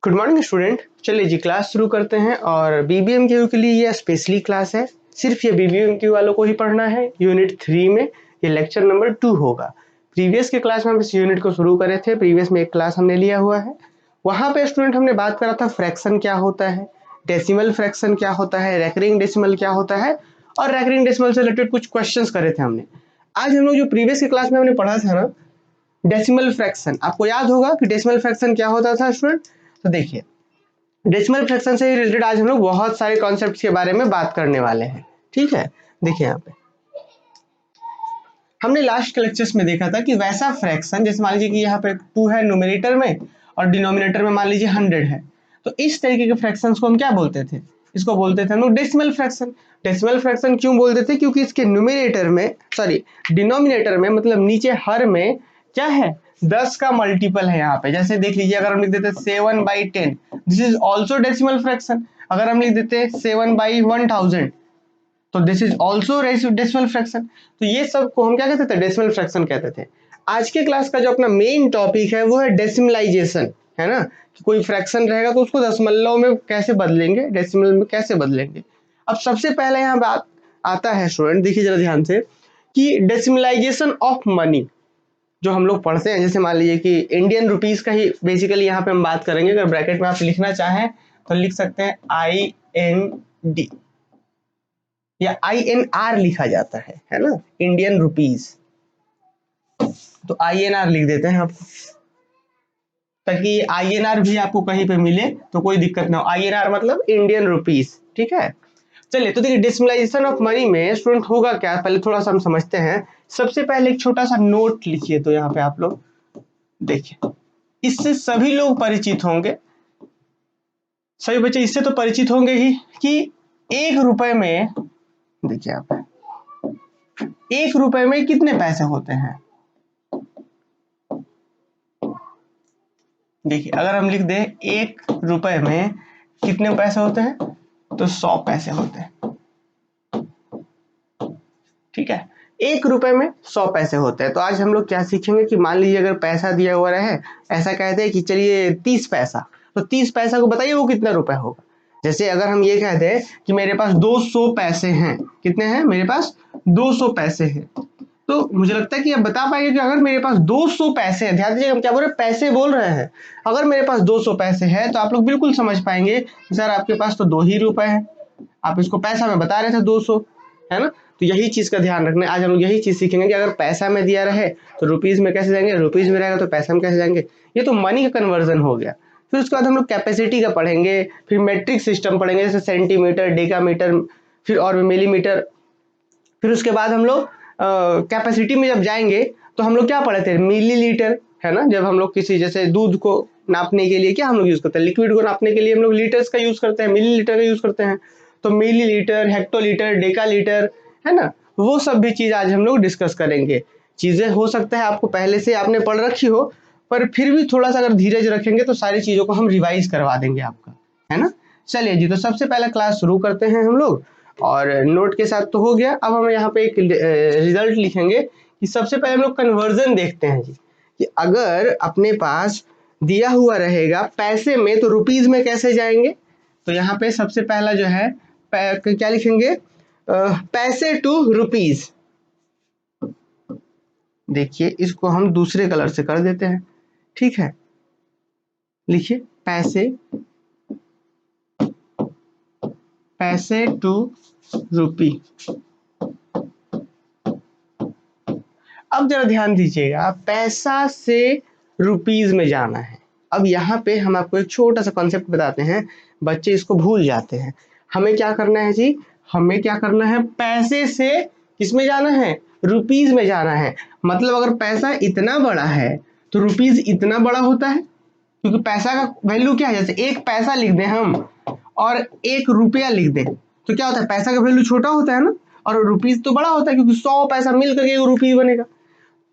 Good morning student. चलिए जी class शुरू करते हैं। और बीबीएमक्यू के लिए ये स्पेशली क्लास है, सिर्फ ये बीबीएमक्यू वालों को ही पढ़ना है। यूनिट 3 में ये लेक्चर नंबर 2 होगा। प्रीवियस के क्लास में हम इस यूनिट को शुरू करे थे। प्रीवियस में एक क्लास हमने लिया हुआ है, वहाँ पे स्टूडेंट हमने बात करा था फ्रैक्शन क्या होता है, डेसिमल फ्रैक्शन क्या होता है, रेकरिंग डेसिमल क्या होता है, और रेकरिंग डेसिमल से रिलेटेड कुछ क्वेश्चंस करे थे हमने। आज हम लोग जो प्रीवियस की क्लास में हमने पढ़ा था ना डेसिमल फ्रैक्शन, आपको याद होगा कि डेसिमल फ्रैक्शन क्या होता था स्टूडेंट। तो देखिए डेसिमल फ्रैक्शन से रिलेटेड आज हम लोग बहुत सारे कॉन्सेप्ट्स के बारे में बात करने वाले हैं। ठीक है, देखिए यहाँ पे हमने लास्ट के लेक्चर्स में देखा था कि वैसा फ्रैक्शन, जैसे मान लीजिए कि यहाँ पे 2 है न्यूमरेटर में और डिनोमिनेटर में मान लीजिए 100 है, तो इस तरीके के फ्रैक्शंस को हम क्या बोलते थे, इसको बोलते थे हम लोग डेसिमल फ्रैक्शन। डेसिमल फ्रैक्शन क्यों बोलते थे, क्योंकि इसके न्यूमरेटर में डिनोमिनेटर में मतलब नीचे हर में क्या है 10 का मल्टीपल है। यहाँ पे जैसे देख लीजिए, अगर हम लिख देते 7/10, this is also decimal fraction. अगर हम लिख देते 7/1000, तो this is also decimal fraction. तो ये सब को हम क्या कहते थे, डेसिमल फ्रैक्शन कहते थे। आज के क्लास का जो अपना मेन टॉपिक है वो है डेसिमलाइजेशन, है ना, कि कोई फ्रैक्शन रहेगा तो उसको दशमलव में कैसे बदलेंगे, डेसिमल में कैसे बदलेंगे। अब सबसे पहले यहाँ बात आता है स्टूडेंट, देखिए जरा ध्यान से, कि डेसिमलाइजेशन ऑफ मनी जो हम लोग पढ़ते हैं, जैसे मान लीजिए कि इंडियन रुपीस का ही बेसिकली यहाँ पे हम बात करेंगे। अगर ब्रैकेट में आप लिखना चाहें तो लिख सकते हैं IND या INR लिखा जाता है ना, इंडियन रुपीस। तो INR लिख देते हैं आपको, ताकि INR भी आपको कहीं पे मिले तो कोई दिक्कत ना हो। INR मतलब इंडियन रुपीस, ठीक है। चलिए, तो देखिए डेसिमलाइजेशन ऑफ मनी में स्टूडेंट होगा क्या, पहले थोड़ा सा हम समझते हैं। सबसे पहले एक छोटा सा नोट लिखिए, तो यहाँ पे आप लोग देखिए, इससे सभी लोग परिचित होंगे, सभी बच्चे इससे तो परिचित होंगे ही कि 1 रुपए में, देखिए आप 1 रुपए में कितने पैसे होते हैं। देखिए अगर हम लिख दें 1 रुपए में कितने पैसे होते हैं, तो 100 पैसे होते हैं। ठीक है, 1 रुपए में 100 पैसे होते हैं। तो आज हम लोग क्या सीखेंगे कि मान लीजिए अगर पैसा दिया हुआ रहे, ऐसा कहते हैं कि चलिए 30 पैसा, तो 30 पैसा को बताइए वो कितना रुपए होगा। जैसे अगर हम ये कहते हैं कि मेरे पास 200 पैसे हैं, कितने हैं मेरे पास 200 पैसे हैं, तो मुझे लगता है कि आप बता पाएंगे कि अगर मेरे पास 200 पैसे हैं, ध्यान दीजिए हम क्या बोल रहे हैं, पैसे बोल रहे हैं। अगर मेरे पास 200 पैसे हैं तो आप लोग बिल्कुल समझ पाएंगे कि सर आपके पास तो 2 ही रुपए हैं, आप इसको पैसा में बता रहे थे 200, है ना। तो यही चीज का ध्यान रखना है। आज हम लोग यही चीज सीखेंगे कि अगर पैसा में दिया रहे तो रुपीज में कैसे जाएंगे, रुपीज में रहेगा तो पैसा में कैसे जाएंगे। ये तो मनी का कन्वर्जन हो गया। फिर उसके बाद हम लोग कैपेसिटी का पढ़ेंगे, फिर मेट्रिक सिस्टम पढ़ेंगे, जैसे सेंटीमीटर, डेकामीटर, फिर और मिलीमीटर। फिर उसके बाद हम लोग कैपेसिटी में जब जाएंगे तो हम लोग क्या पढ़े थे, मिलीलीटर, है ना। जब हम लोग किसी जैसे दूध को नापने के लिए क्या हम लोग यूज करते हैं, लिक्विड को नापने के लिए हम लोग लीटर्स का यूज करते हैं, मिलीलीटर का यूज करते हैं। तो मिलीलीटर, हेक्टोलीटर, डेकालीटर, है ना, वो सब भी चीज आज हम लोग डिस्कस करेंगे। चीजें हो सकता है आपको पहले से आपने पढ़ रखी हो, पर फिर भी थोड़ा सा अगर धीरज रखेंगे तो सारी चीजों को हम रिवाइज करवा देंगे आपका, है ना। चलिए जी, तो सबसे पहला क्लास शुरू करते हैं हम लोग। और नोट के साथ तो हो गया। अब हम यहाँ पे एक रिजल्ट लिखेंगे कि सबसे पहले हम लोग कन्वर्जन देखते हैं जी, कि अगर अपने पास दिया हुआ रहेगा पैसे में तो रुपीज में कैसे जाएंगे। तो यहाँ पे सबसे पहला जो है क्या लिखेंगे, पैसे टू रुपीज। देखिए इसको हम दूसरे कलर से कर देते हैं, ठीक है। लिखिए पैसे टू रुपी। अब जरा ध्यान दीजिएगा, पैसा से रुपीज में जाना है। अब यहाँ पे हम आपको एक छोटा सा कॉन्सेप्ट बताते हैं, बच्चे इसको भूल जाते हैं। हमें क्या करना है जी, हमें क्या करना है, पैसे से किसमें जाना है, रुपीज में जाना है। मतलब अगर पैसा इतना बड़ा है तो रुपीज इतना बड़ा होता है, क्योंकि पैसा का वैल्यू क्या है, जैसे एक पैसा लिख दें हम और 1 रुपया लिख दें तो क्या होता है, पैसा का वैल्यू छोटा होता है ना, और रुपीज तो बड़ा होता है, क्योंकि 100 पैसा मिलकर के 1 रुपये बनेगा।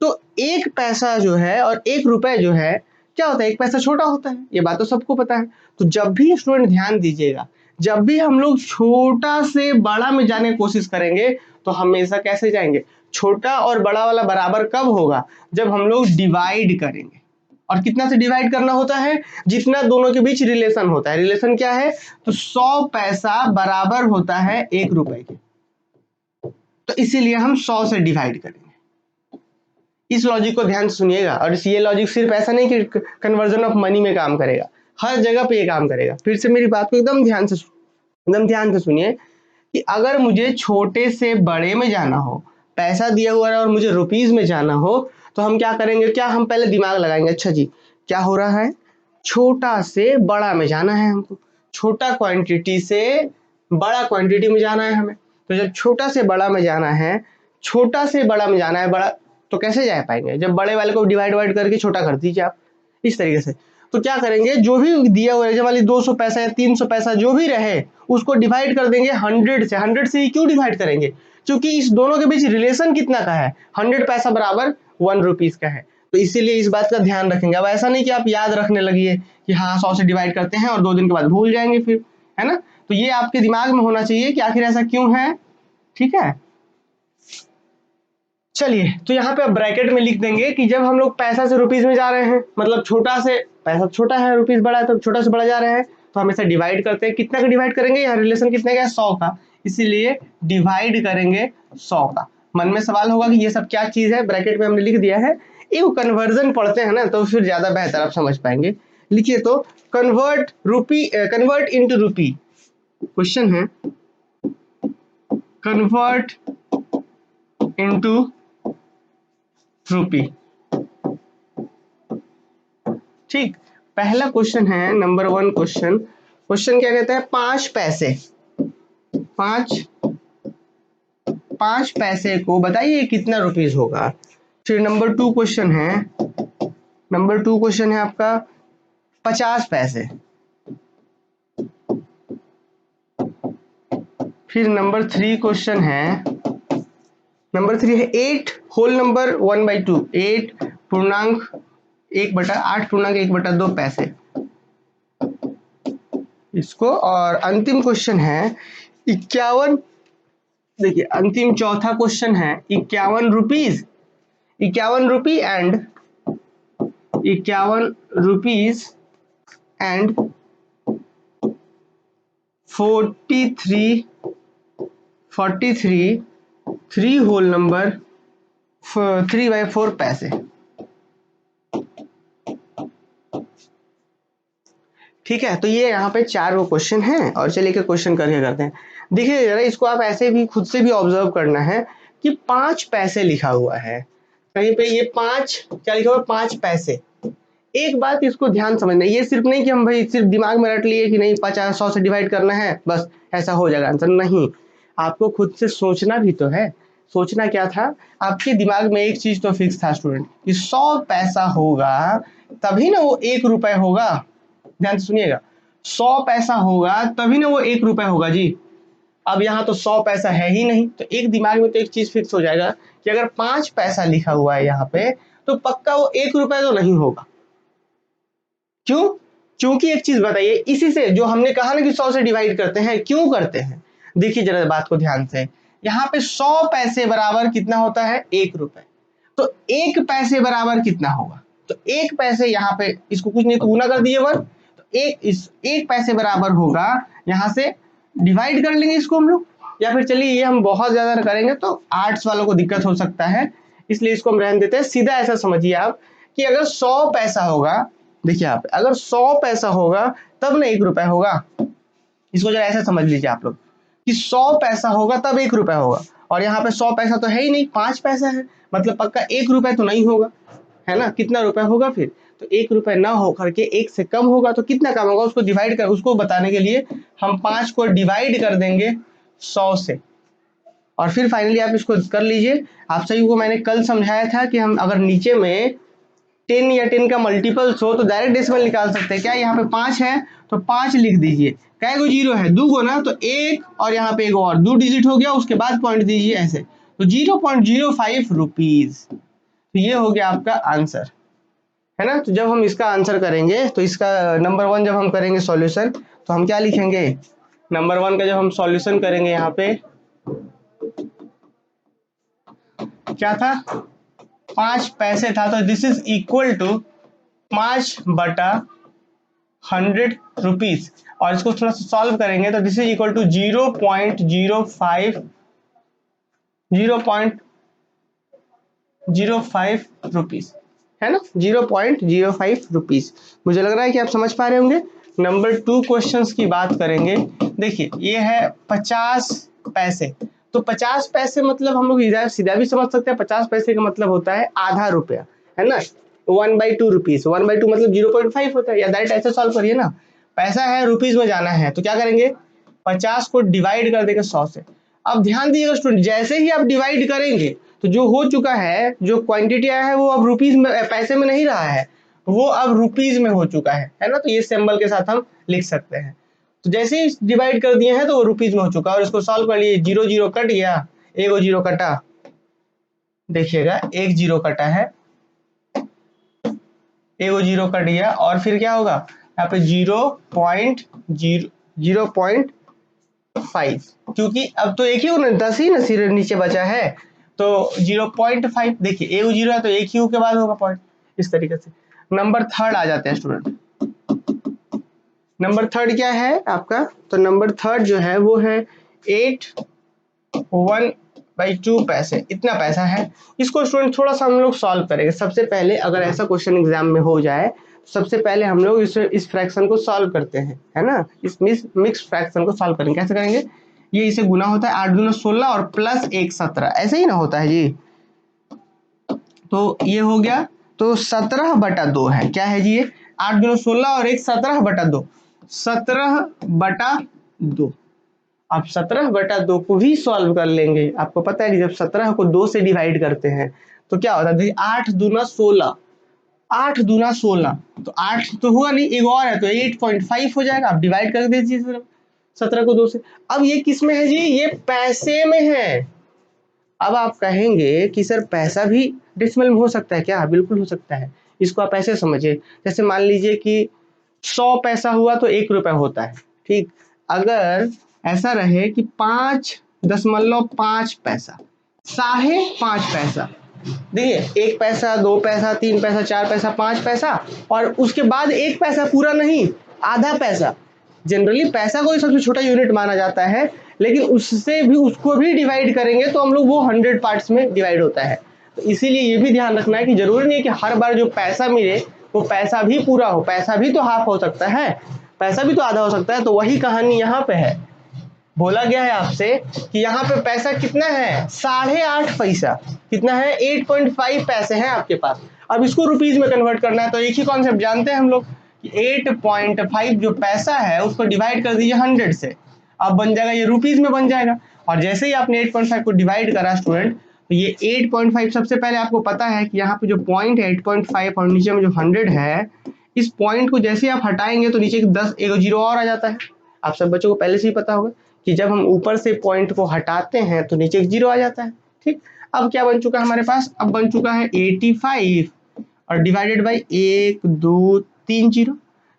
तो 1 पैसा जो है और 1 रुपए जो है क्या होता है, 1 पैसा छोटा होता है, ये बात तो सबको पता है। तो जब भी स्टूडेंट ध्यान दीजिएगा, जब भी हम लोग छोटा से बड़ा में जाने की कोशिश करेंगे तो हमेशा कैसे जाएंगे, छोटा और बड़ा वाला बराबर कब होगा, जब हम लोग डिवाइड करेंगे। और कितना से डिवाइड करना होता है, जितना दोनों के बीच रिलेशन होता है। रिलेशन क्या है, तो 100 पैसा बराबर होता है 1 रुपए के, तो इसीलिए हम 100 से डिवाइड करेंगे। इस लॉजिक को ध्यान से सुनिएगा, और ये लॉजिक सिर्फ ऐसा नहीं कि कन्वर्जन ऑफ मनी में काम करेगा, हर जगह पे ये काम करेगा। फिर से मेरी बात को एकदम ध्यान से सुनिए कि अगर मुझे छोटे से बड़े में जाना हो, पैसा दिया हुआ है और मुझे रुपीज में जाना हो, तो हम क्या करेंगे, क्या हम पहले दिमाग लगाएंगे, अच्छा जी क्या हो रहा है, छोटा से बड़ा में जाना है हमको, छोटा क्वांटिटी से बड़ा क्वांटिटी में जाना है हमें। तो जब छोटा से बड़ा में जाना है, छोटा से बड़ा में जाना है, बड़ा तो कैसे जा पाएंगे, जब बड़े वाले को डिवाइड करके छोटा कर दीजिए आप इस तरीके से। तो क्या करेंगे, जो भी दिया हुआ है, जब वाली 200 पैसा या 300 पैसा जो भी रहे, उसको डिवाइड कर देंगे 100 से। 100 से ही क्यों डिवाइड करेंगे, क्योंकि इस दोनों के बीच रिलेशन कितना का है, 100 पैसा बराबर 1 रुपीज का है। तो इसीलिए इस बात का ध्यान रखेंगे। अब ऐसा नहीं कि आप याद रखने लगिए कि हाँ 100 से डिवाइड करते हैं और 2 दिन के बाद भूल जाएंगे फिर, है ना। तो ये आपके दिमाग में होना चाहिए कि आखिर ऐसा क्यों है, ठीक है। चलिए, तो यहाँ पे अब ब्रैकेट में लिख देंगे कि जब हम लोग पैसा से रुपीज में जा रहे हैं, मतलब छोटा से पैसा छोटा है, रुपीज बड़ा है, तो छोटा से बड़ा जा रहे हैं, तो हमेशा डिवाइड करते हैं। कितना का डिवाइड करेंगे, यहाँ रिलेशन कितने का है, 100 का, इसीलिए डिवाइड करेंगे 100 का। मन में सवाल होगा कि ये सब क्या चीज है, ब्रैकेट में हमने लिख दिया है। ये कन्वर्जन पढ़ते हैं ना, तो फिर ज्यादा बेहतर आप समझ पाएंगे। लिखिए तो, कन्वर्ट इनटू रूपी, क्वेश्चन है कन्वर्ट इनटू रूपी। ठीक, पहला क्वेश्चन है नंबर 1 क्वेश्चन। क्वेश्चन क्या कहता है, 5 पैसे, 5 पैसे को बताइए कितना रुपीस होगा। फिर नंबर 2 क्वेश्चन है, आपका 50 पैसे। फिर नंबर 3 क्वेश्चन है, 8 होल नंबर 1/2, 8 पूर्णांक 1/8 पैसे इसको। और अंतिम क्वेश्चन है 51, देखिए अंतिम चौथा क्वेश्चन है 51 rupees, 51 rupee and 51 rupees and 43 3 whole number 3/4 पैसे। ठीक है, तो ये यहाँ पे 4 वो क्वेश्चन हैं, और चलिए के क्वेश्चन करके करते हैं। देखिए जरा, इसको आप ऐसे भी खुद से भी ऑब्जर्व करना है कि 5 पैसे लिखा हुआ है कहीं पे, ये 5 क्या लिखा हुआ है, 5 पैसे। एक बात इसको ध्यान समझना, ये सिर्फ नहीं कि हम भाई सिर्फ दिमाग में रट लिए कि नहीं 50 100 से डिवाइड करना है बस ऐसा हो जाएगा आंसर, नहीं, आपको खुद से सोचना भी तो है। सोचना क्या था, आपके दिमाग में एक चीज तो फिक्स था स्टूडेंट कि 100 पैसा होगा तभी ना वो 1 रुपए होगा। ध्यान से सुनिएगा, 100 पैसा होगा तभी ना वो 1 रुपए होगा जी। अब यहाँ तो 100 पैसा है ही नहीं, तो एक दिमाग में तो एक चीज फिक्स हो जाएगा कि अगर 5 पैसा लिखा हुआ है यहाँ पे, तो पक्का वो 1 रुपए तो नहीं होगा। क्यों, क्योंकि एक चीज बताइए, इसी से जो हमने कहा ना कि 100 से डिवाइड करते हैं, क्यों करते हैं, देखिए जरा बात को ध्यान से। यहाँ पे 100 पैसे बराबर कितना होता है, 1 रुपए, तो 1 पैसे बराबर कितना होगा, तो 1 पैसे यहाँ पे इसको कुछ नहीं तो गुना कर दिए वर्ग, तो एक पैसे बराबर होगा, यहाँ से डिवाइड कर लेंगे इसको हम लोग, या फिर चलिए ये हम बहुत ज्यादा करेंगे तो आर्ट्स वालों को दिक्कत हो सकता है, इसलिए इसको हम रहने देते हैं। सीधा ऐसा समझिए आप कि अगर 100 पैसा होगा, देखिए आप अगर 100 पैसा होगा तब ना 1 रुपए होगा। इसको जरा ऐसा समझ लीजिए आप लोग कि 100 पैसा होगा तब 1 रुपए होगा, और यहाँ पे 100 पैसा तो है ही नहीं, 5 पैसा है, मतलब पक्का 1 रुपए तो नहीं होगा, है ना। कितना रुपए होगा फिर, तो 1 रुपए ना हो करके 1 से कम होगा, तो कितना कम होगा उसको डिवाइड कर, उसको बताने के लिए हम 5 को डिवाइड कर देंगे 100 से, और फिर फाइनली आप इसको कर लीजिए। आप सभी को मैंने कल समझाया था कि हम अगर नीचे में 10 या 10 का मल्टीपल्स हो तो डायरेक्ट डेसिमल निकाल सकते हैं। क्या यहाँ पे 5 है तो 5 लिख दीजिए, कै गो जीरो है, 2 गो ना, तो 1 और यहाँ पे एक और 2 डिजिट हो गया, उसके बाद पॉइंट दीजिए ऐसे, तो 0.05 रुपीज। तो ये हो गया आपका आंसर, है ना। तो जब हम इसका आंसर करेंगे, तो इसका नंबर 1 जब हम करेंगे सॉल्यूशन, तो हम क्या लिखेंगे, नंबर 1 का जब हम सॉल्यूशन करेंगे, यहाँ पे क्या था, 5 पैसे था, तो this is equal to 5/100 rupees, और इसको थोड़ा सा सॉल्व करेंगे तो this is equal to 0.05 rupees, है ना, 0.05 रुपीज। मुझे लग रहा है कि आप समझ पा रहे होंगे। नंबर 2 क्वेश्चंस की बात करेंगे। देखिए ये है 50 पैसे, तो 50 पैसे मतलब हम लोग सीधा भी समझ सकते हैं। 50 पैसे का मतलब होता है आधा रुपया, है ना, 1/2 रुपीज। 1/2 मतलब 0.5 होता है, या डायरेक्ट ऐसे सॉल्व करिए ना। पैसा है, रुपीज में जाना है, तो क्या करेंगे, 50 को डिवाइड कर देंगे 100 से। अब ध्यान दीजिएगा स्टूडेंट, जैसे ही आप डिवाइड करेंगे तो जो हो चुका है, जो क्वांटिटी आया है वो अब रुपीज में, पैसे में नहीं रहा है, वो अब रुपीज में हो चुका है ना। तो ये सिंबल के साथ हम लिख सकते हैं। तो जैसे ही डिवाइड कर दिए हैं तो वो रुपीज में हो चुका है, और इसको सॉल्व कर लिए, 0 0 कट गया, एक 0 कटा, देखिएगा एक 0 कटा है, एक 0 कट गया, और फिर क्या होगा यहाँ पे 0.5, क्योंकि अब तो एक ही होना, 10 ही ना सिर्फ नीचे बचा है, तो 0.5, देखिए एक 0 है तो एक ही के बाद होगा पॉइंट, इस तरीके से। नंबर 3 आ जाते हैं स्टूडेंट। नंबर 3 क्या है आपका, तो नंबर 3 जो है वो है 81/2 पैसे, इतना पैसा है। इसको स्टूडेंट थोड़ा सा हम लोग सॉल्व करेंगे। सबसे पहले अगर ऐसा क्वेश्चन एग्जाम में हो जाए, सबसे पहले हम लोग इस फ्रैक्शन को सॉल्व करते हैं, है ना, इस मिक्स फ्रैक्शन को सॉल्व करेंगे। कैसे करेंगे, ये इसे गुना होता है 8 दूना 16 और प्लस 1 17, ऐसे ही ना होता है जी। तो ये हो गया, तो 17/2 है, क्या है जी ये, 8 दूना 16 और 1 17/2, 17/2। आप 17/2 को भी सॉल्व कर लेंगे। आपको पता है कि जब 17 को 2 से डिवाइड करते हैं तो क्या होता है, देखिए 8 दूना 16, 8 दूना 16, तो 8 तो हुआ नहीं, एक और है तो 8.5 हो जाएगा। आप डिवाइड कर दीजिए 17 को 2 से। अब ये किस में है जी, ये पैसे में है। अब आप कहेंगे कि सर पैसा भी डेसिमल में हो सकता है क्या, बिल्कुल हो सकता है। इसको आप ऐसे समझिए, जैसे मान लीजिए कि 100 पैसा हुआ तो 1 रुपया होता है, ठीक। अगर ऐसा रहे कि 5.5 पैसा, 5.5 पैसा, देखिए 1 पैसा 2 पैसा 3 पैसा 4 पैसा 5 पैसा, और उसके बाद 1 पैसा, पूरा नहीं, आधा पैसा। जनरली पैसा को सबसे छोटा यूनिट माना जाता है, लेकिन उससे भी, उसको भी डिवाइड करेंगे तो हम लोग वो 100 पार्ट्स में डिवाइड होता है। तो इसीलिए ये भी ध्यान रखना है कि जरूरी नहीं है कि हर बार जो पैसा मिले वो पैसा भी पूरा हो, पैसा भी तो हाफ हो सकता है, पैसा भी तो आधा हो सकता है। तो वही कहानी यहाँ पे है, बोला गया है आपसे कि यहाँ पे पैसा कितना है, 8.5 पैसा, कितना है, 8.5 पैसे हैं आपके पास। अब इसको रुपीज में कन्वर्ट करना है, तो एक ही कॉन्सेप्ट जानते हैं हम लोग कि 8.5 जो पैसा है उसको डिवाइड कर दीजिए 100 से, अब बन जाएगा ये रुपीज में बन जाएगा। और जैसे ही आपने 8.5 को डिवाइड करा स्टूडेंट, तो ये 8.5, सबसे पहले आपको पता है कि यहाँ पे जो पॉइंट है 8.5 और नीचे में जो 100 है, इस पॉइंट को जैसे आप हटाएंगे तो नीचे एक 0 और आ जाता है। आप सब बच्चों को पहले से ही पता होगा कि जब हम ऊपर से पॉइंट को हटाते हैं तो नीचे एक 0 आ जाता है, ठीक। अब क्या बन चुका है हमारे पास, अब बन चुका है 85 और डिवाइडेड बाई 1 2 3 0,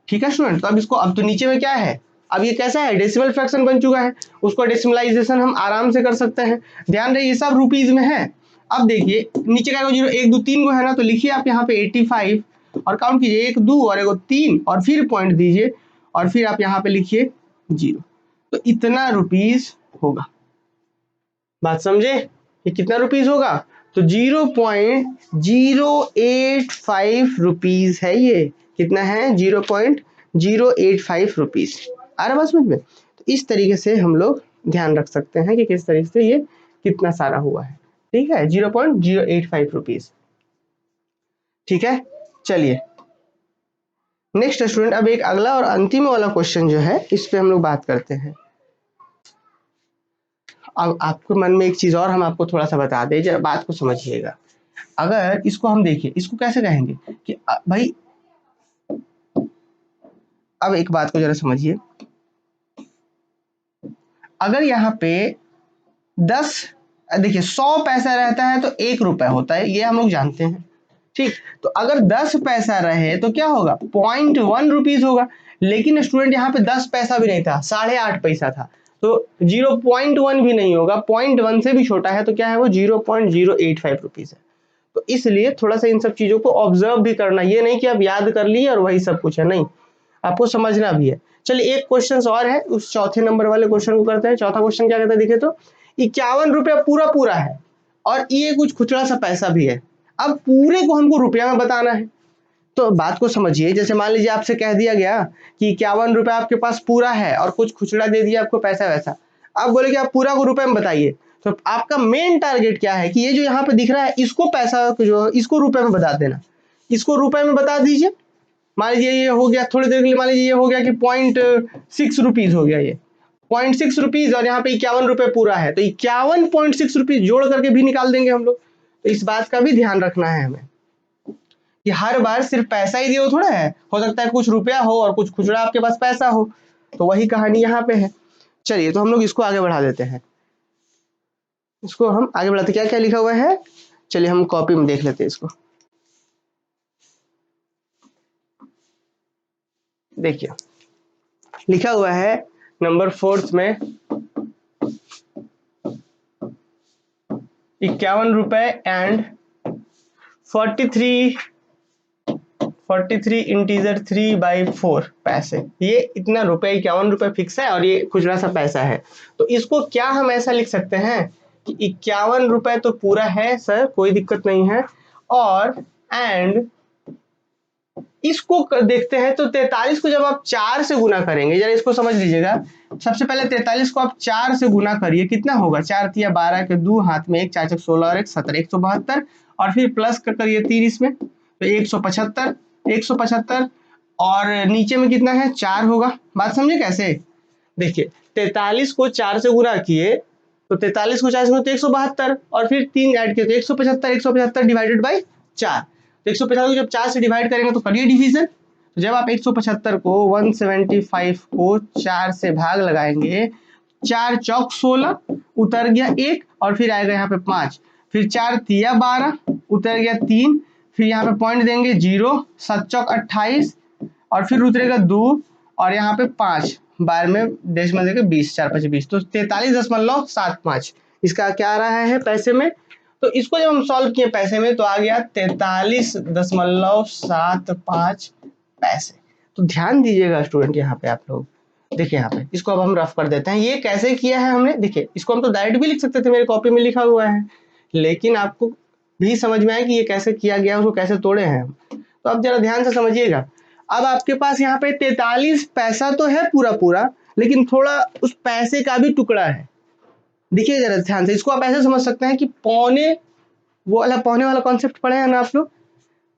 ठीक है स्टूडेंट। तो अब इसको, अब तो नीचे में क्या है, अब ये कैसा है, डेसिमल फ्रैक्शन बन चुका है, उसको डेसिमलाइजेशन हम आराम से कर सकते हैं। ध्यान रहे ये सब रुपीज में है। अब देखिए नीचे का 0 1 2 3 को है ना, तो लिखिए आप यहाँ पे 85 और काउंट कीजिए 1 2 और 1 3 और फिर पॉइंट दीजिए, और फिर आप यहाँ पे लिखिए 0, तो इतना रुपीज होगा। बात समझे, ये कितना रुपीज होगा, तो 0.085 रुपीज है ये, कितना है, 0.085 रुपीज। आ रहा बात समझ में। तो इस तरीके से हम लोग ध्यान रख सकते हैं कि किस तरीके से ये कितना सारा हुआ है, ठीक है, 0.085 रुपीज, ठीक है। चलिए नेक्स्ट स्टूडेंट, अब एक अगला और अंतिम वाला क्वेश्चन जो है इस पे हम लोग बात करते हैं। अब आपके मन में एक चीज और हम आपको थोड़ा सा बता दें, जरा बात को समझिएगा। अगर इसको हम देखिए, इसको कैसे कहेंगे कि भाई, अब एक बात को जरा समझिए, अगर यहाँ पे 10, देखिए 100 पैसा रहता है तो 1 रुपया होता है, ये हम लोग जानते हैं, ठीक। तो अगर 10 पैसा रहे तो क्या होगा, 0.1 रुपीज होगा। लेकिन स्टूडेंट यहाँ पे 10 पैसा भी नहीं था, 8.5 पैसा था, तो 0.1 भी नहीं होगा, 0.1 से भी छोटा है, तो क्या है वो 0.085 रुपीज है। तो इसलिए थोड़ा सा इन सब चीजों को ऑब्जर्व भी करना, ये नहीं कि आप याद कर लिए और वही सब कुछ है, नहीं, आपको समझना भी है। चलिए एक क्वेश्चन और है, उस चौथे नंबर वाले क्वेश्चन को करते हैं। चौथा क्वेश्चन क्या कहता है, देखिए तो 51 रुपया पूरा पूरा है और ये कुछ खुचरा सा पैसा भी है। अब पूरे को हमको रुपया में बताना है, तो बात को समझिए। जैसे मान लीजिए आपसे कह दिया गया कि 51 रुपया आपके पास पूरा है और कुछ खुचरा दे दिया आपको पैसा वैसा, आप बोले कि आप पूरा को रुपए में बताइए। तो आपका मेन टारगेट क्या है कि ये जो यहाँ पे दिख रहा है इसको पैसा जो इसको रुपए में बता देना, इसको रुपए में बता दीजिए। मान लीजिए ये हो गया, थोड़ी देर के लिए मान लीजिए ये हो गया कि 0.6 रुपीज हो गया, ये 0.6 रुपीज और यहाँ पे 51 रुपए पूरा है, तो 51.6 रुपीज जोड़ करके भी निकाल देंगे हम लोग। तो इस बात का भी ध्यान रखना है हमें कि हर बार सिर्फ पैसा ही दियो थोड़ा है, हो सकता है कुछ रुपया हो और कुछ खुचरा आपके पास पैसा हो, तो वही कहानी यहाँ पे है। चलिए तो हम लोग इसको आगे बढ़ा देते हैं, इसको हम आगे बढ़ाते, क्या क्या लिखा हुआ है, चलिए हम कॉपी में देख लेते हैं इसको। देखिए लिखा हुआ है नंबर 4 में 51 रुपए एंड 43 इंटीजर 3/4 पैसे, ये इतना रुपए 51 रुपए फिक्स है और ये खुचरा सा पैसा है। तो इसको क्या हम ऐसा लिख सकते हैं कि 51 रुपए तो पूरा है सर, कोई दिक्कत नहीं है, और एंड इसको देखते हैं तो 43 को जब आप 4 से गुना करेंगे, जरा इसको समझ लीजिएगा। सबसे पहले 43 को आप 4 से गुना करिए, कितना होगा, 4 तिया 12 के 2 हाथ में 1, 4 चक 16 और 1 17, 172, और फिर प्लस करिए 3 इसमें तो 175 और नीचे में कितना है 4 होगा। बात समझे कैसे, देखिए 43 को 4 से गुना किए तो 43 को 4 से गुना तो 172 और फिर 3 ऐड किए तो 175 डिवाइडेड बाई 4, तो 175 को जब 4 से डिवाइड करेंगे तो करिए डिवीजन। तो जब आप 175 को 175 को 4 से भाग लगाएंगे, 4 चौक 16 उतर गया 1 और फिर आएगा यहाँ पे 5, फिर 4 तिया 12 उतर गया 3, फिर यहाँ पे पॉइंट देंगे 0, 7 चौक 28 और फिर उतरेगा 2 और यहाँ पे 5 बार में डेसिमल देके 20, 4 5 20, तो 43.75 इसका क्या आ रहा है पैसे में। तो इसको जब हम सॉल्व किए पैसे में तो आ गया 43.75 पैसे। तो ध्यान दीजिएगा स्टूडेंट, यहाँ पे आप लोग देखिए, यहाँ पे इसको अब हम रफ कर देते हैं। ये कैसे किया है हमने, देखिए इसको हम तो डायरेक्ट भी लिख सकते थे, मेरे कॉपी में लिखा हुआ है, लेकिन आपको भी समझ में आए कि ये कैसे किया गया, उसको कैसे तोड़े हैं हम। तो अब जरा ध्यान से समझिएगा। अब आपके पास यहाँ पे 43 पैसा तो है पूरा पूरा, लेकिन थोड़ा उस पैसे का भी टुकड़ा है। देखिए जरा ध्यान से, इसको आप ऐसे समझ सकते हैं कि पौने वाला कॉन्सेप्ट पढ़े हैं ना आप लोग,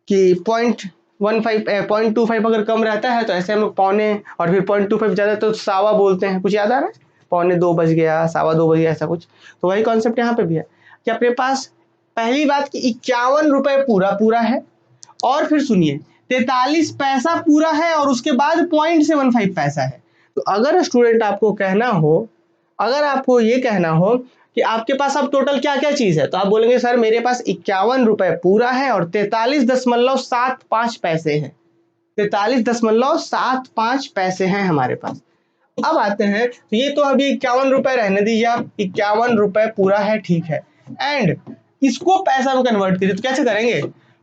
कि 0.25 अगर कम रहता है तो ऐसे हम लोग पौने, और फिर 0.25 ज्यादा तो सावा बोलते हैं, कुछ याद आ रहा है, 1:45 बज गया, 1:15 बज गया, ऐसा कुछ। तो वही कॉन्सेप्ट यहाँ पे भी है कि अपने पास पहली बात कि 51 रुपए पूरा पूरा है, और फिर सुनिए 43 पैसा पूरा है और उसके बाद 0.75 पैसा है। तो अगर स्टूडेंट आपको कहना हो, अगर आपको ये कहना हो कि आपके पास अब टोटल क्या क्या चीज है, तो आप बोलेंगे सर मेरे पास 51 रुपए पूरा है और 43.75 पैसे हैं, 43.75 पैसे हैं हमारे पास। अब आते हैं, तो ये तो अभी 51 रुपए रहने दीजिए, आप 51 रुपए पूरा है, ठीक है, एंड इसको पैसा में कन्वर्ट करिए, तो कैसे करेंगे,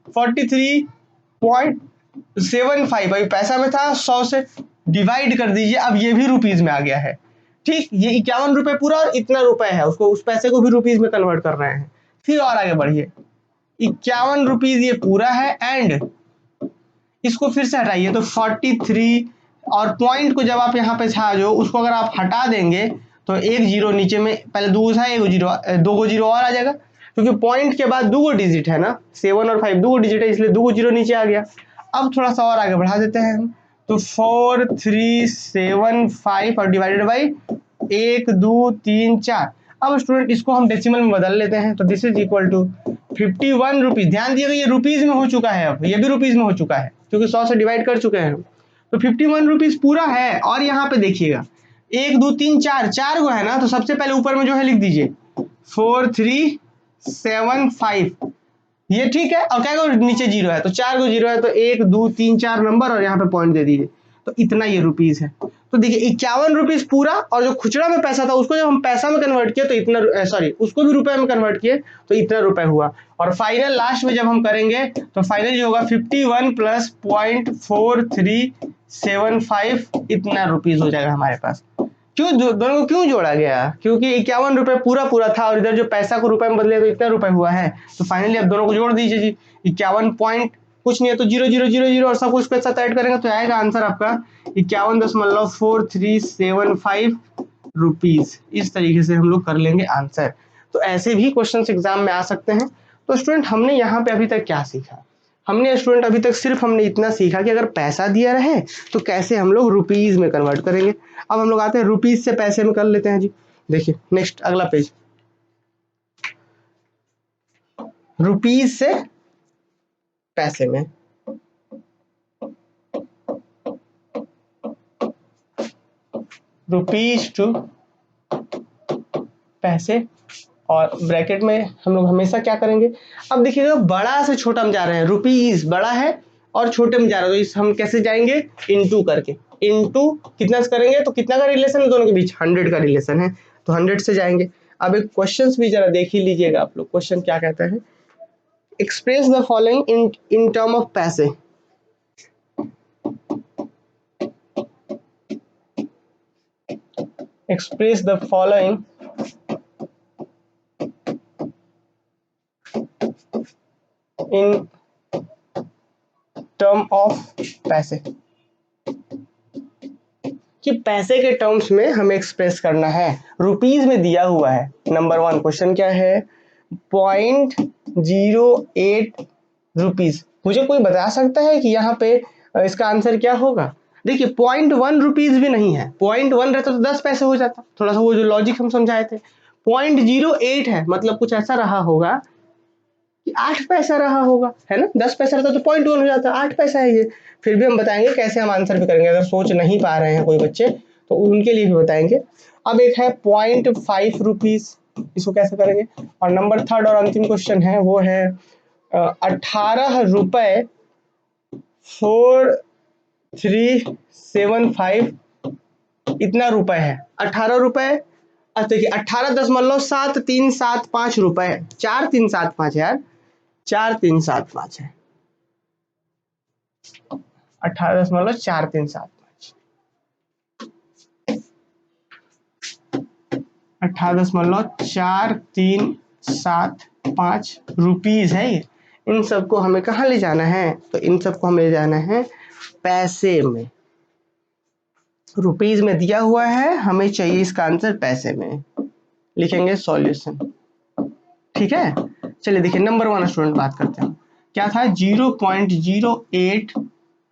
43.75 अभी पैसा में था, 100 से डिवाइड कर दीजिए, अब ये भी रुपीज में आ गया है, ठीक, ये 51 रुपए पूरा और इतना रुपए है, उसको उस पैसे को भी रुपीज में कन्वर्ट कर रहे हैं। फिर और आगे बढ़िए, 51 रुपीज ये पूरा है, एंड इसको फिर से हटाइए तो 43 और पॉइंट को जब आप यहाँ पे था जो उसको अगर आप हटा देंगे तो एक जीरो नीचे में, पहले 2 था, एक जीरो, 2 जीरो और आ जाएगा, क्योंकि पॉइंट के बाद 2 डिजिट है ना, 7 और 5 2 डिजिट है, इसलिए 2 जीरो नीचे आ गया। अब थोड़ा सा और आगे बढ़ा देते हैं हम, तो 4375 और डिवाइडेड बाई 1 2 3 4। अब स्टूडेंट इसको हम डेसिमल में बदल लेते हैं, तो this is equal to 51 rupees. ध्यान दिएगा ये रुपीज में हो चुका है, अब ये भी रुपीज में हो चुका है क्योंकि 100 से डिवाइड कर चुके हैं हम। तो 51 रुपीज पूरा है, और यहाँ पे देखिएगा 1 2 3 4 गो है ना, तो सबसे पहले ऊपर में जो है लिख दीजिए 4375, ये ठीक है, और क्या नीचे जीरो है तो 4 गो जीरो है, तो 1 2 3 4 नंबर और यहाँ पे पॉइंट दे दीजिए। तो इतना ये रुपीज है। तो देखिए 51 रुपीज पूरा, और जो खुचरा में पैसा था उसको जब हम पैसा में कन्वर्ट किए तो इतना, सॉरी उसको भी रुपए में कन्वर्ट किए तो इतना रुपए हुआ। और फाइनल लास्ट में जब हम करेंगे तो फाइनल जो होगा 51 प्लस 0.4375 इतना रुपीज हो जाएगा हमारे पास। क्यों दोनों को क्यों जोड़ा गया? क्योंकि 51 रुपए पूरा पूरा था और इधर जो पैसा को रुपए में बदले तो इतना रुपए हुआ है। तो फाइनली अब दोनों को जोड़ दीजिए जी। 51 पॉइंट कुछ नहीं है तो 0000 और सब कुछ के साथ ऐड करेंगे तो आएगा आंसर आपका 51.4375 रुपीज। इस तरीके से हम लोग कर लेंगे आंसर। तो ऐसे भी क्वेश्चन एग्जाम में आ सकते हैं। तो स्टूडेंट हमने यहाँ पे अभी तक क्या सीखा? हमने स्टूडेंट अभी तक सिर्फ हमने इतना सीखा कि अगर पैसा दिया रहे तो कैसे हम लोग रुपीज में कन्वर्ट करेंगे। अब हम लोग आते हैं रुपीज से पैसे में कर लेते हैं जी। देखिए नेक्स्ट अगला पेज, रुपीज से पैसे में। रुपीज टू पैसे, और ब्रैकेट में हम लोग हमेशा क्या करेंगे? अब देखिएगा बड़ा से छोटा में जा रहे हैं, रुपीज बड़ा है और छोटे में जा रहा है, तो इस हम कैसे जाएंगे? इनटू करके। इनटू कितना से करेंगे तो कितना का रिलेशन है दोनों के बीच? 100 का रिलेशन है, तो 100 से जाएंगे। अब एक क्वेश्चन भी जरा देख ही लीजिएगा आप लोग। क्वेश्चन क्या कहता है? Express the following in term of पैसे। Express the following in term of पैसे, कि पैसे के टर्म्स में हमें एक्सप्रेस करना है। रुपीज में दिया हुआ है। नंबर 1 क्वेश्चन क्या है? 0.08 रुपीज। मुझे कोई बता सकता है कि यहाँ पे इसका आंसर क्या होगा? देखिए 0.1 रुपीज भी नहीं है। 0.1 रहता तो 10 पैसे हो जाता। थोड़ा सा वो जो लॉजिक हम समझाए थे। 0.08 है, मतलब कुछ ऐसा रहा होगा कि 8 पैसा रहा होगा, है ना? 10 पैसा रहता तो 0.1 हो जाता, 8 पैसा है ये। फिर भी हम बताएंगे कैसे हम आंसर भी करेंगे। अगर सोच नहीं पा रहे हैं कोई बच्चे तो उनके लिए भी बताएंगे। अब एक है 0.5 रुपीज, इसको कैसे करेंगे? और नंबर 3 और अंतिम क्वेश्चन है वो है 18 रुपए 4375 इतना रुपए है। 18 रुपए, देखिए 18.7375 रुपए है। 4375 यार, 4375 है। 18.4375 18.4375 रुपीज है ये। इन सबको हमें कहाँ ले जाना है? तो इन सबको हमें ले जाना है पैसे में। रुपीज में दिया हुआ है, हमें चाहिए इसका आंसर पैसे में। लिखेंगे सॉल्यूशन, ठीक है। चलिए देखिए नंबर 1 स्टूडेंट बात करते हैं। क्या था? 0.08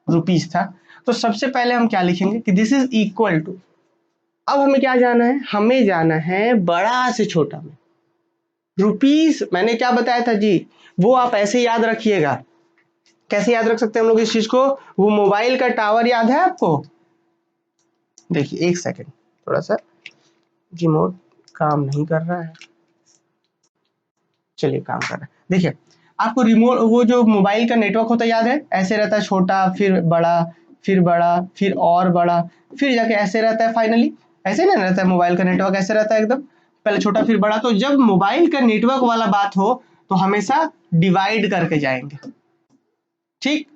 रुपीज था। तो सबसे पहले हम क्या लिखेंगे कि दिस इज इक्वल टू। अब हमें क्या जाना है? हमें जाना है बड़ा से छोटा में। रुपीज मैंने क्या बताया था जी, वो आप ऐसे याद रखिएगा। कैसे याद रख सकते हैं हम लोग इस चीज को? वो मोबाइल का टावर याद है आपको? देखिए एक सेकेंड, थोड़ा सा रिमोट काम नहीं कर रहा है। चलिए काम कर रहा है। देखिए आपको रिमोट, वो जो मोबाइल का नेटवर्क होता है याद है? ऐसे रहता है, छोटा फिर बड़ा फिर बड़ा फिर और बड़ा फिर जाके ऐसे रहता है। फाइनली ऐसे नहीं रहता है मोबाइल का नेटवर्क, ऐसे रहता है एकदम, पहले छोटा फिर बड़ा। तो जब मोबाइल का नेटवर्क वाला बात हो तो हमेशा डिवाइड करके जाएंगे, ठीक?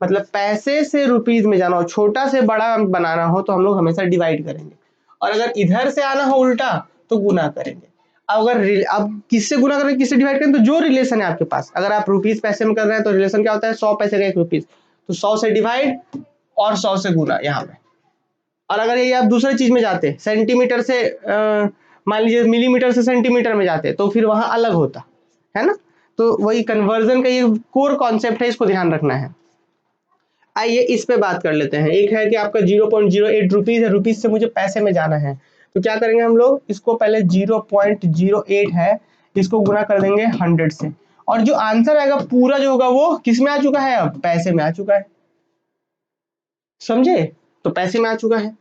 मतलब पैसे से रुपीज में जाना हो, छोटा से बड़ा बनाना हो तो हम लोग हमेशा डिवाइड करेंगे, और अगर इधर से आना हो उल्टा तो गुना करेंगे। अब किससे गुना करें, किससे डिवाइड करें? तो जो रिलेशन है आपके पास, अगर आप रुपीज पैसे में कर रहे हैं तो रिलेशन क्या होता है? 100 पैसे का 1 रुपीज, तो 100 से डिवाइड और 100 से गुना यहाँ पे। और अगर ये आप दूसरे चीज में जाते, सेंटीमीटर से मान लीजिए मिलीमीटर से सेंटीमीटर में जाते, तो फिर वहां अलग होता है ना। तो वही कन्वर्जन का ये कोर कॉन्सेप्ट है, इसको ध्यान रखना है। आइए इस पे बात कर लेते हैं। एक है कि आपका 0.08 रुपीज है, रुपीज से मुझे पैसे में जाना है, तो क्या करेंगे हम लोग? इसको पहले 0.08 है, इसको गुना कर देंगे 100 से, और जो आंसर आएगा पूरा जो होगा वो किस में आ चुका है? अब पैसे में आ चुका है, समझे? तो पैसे में आ चुका है।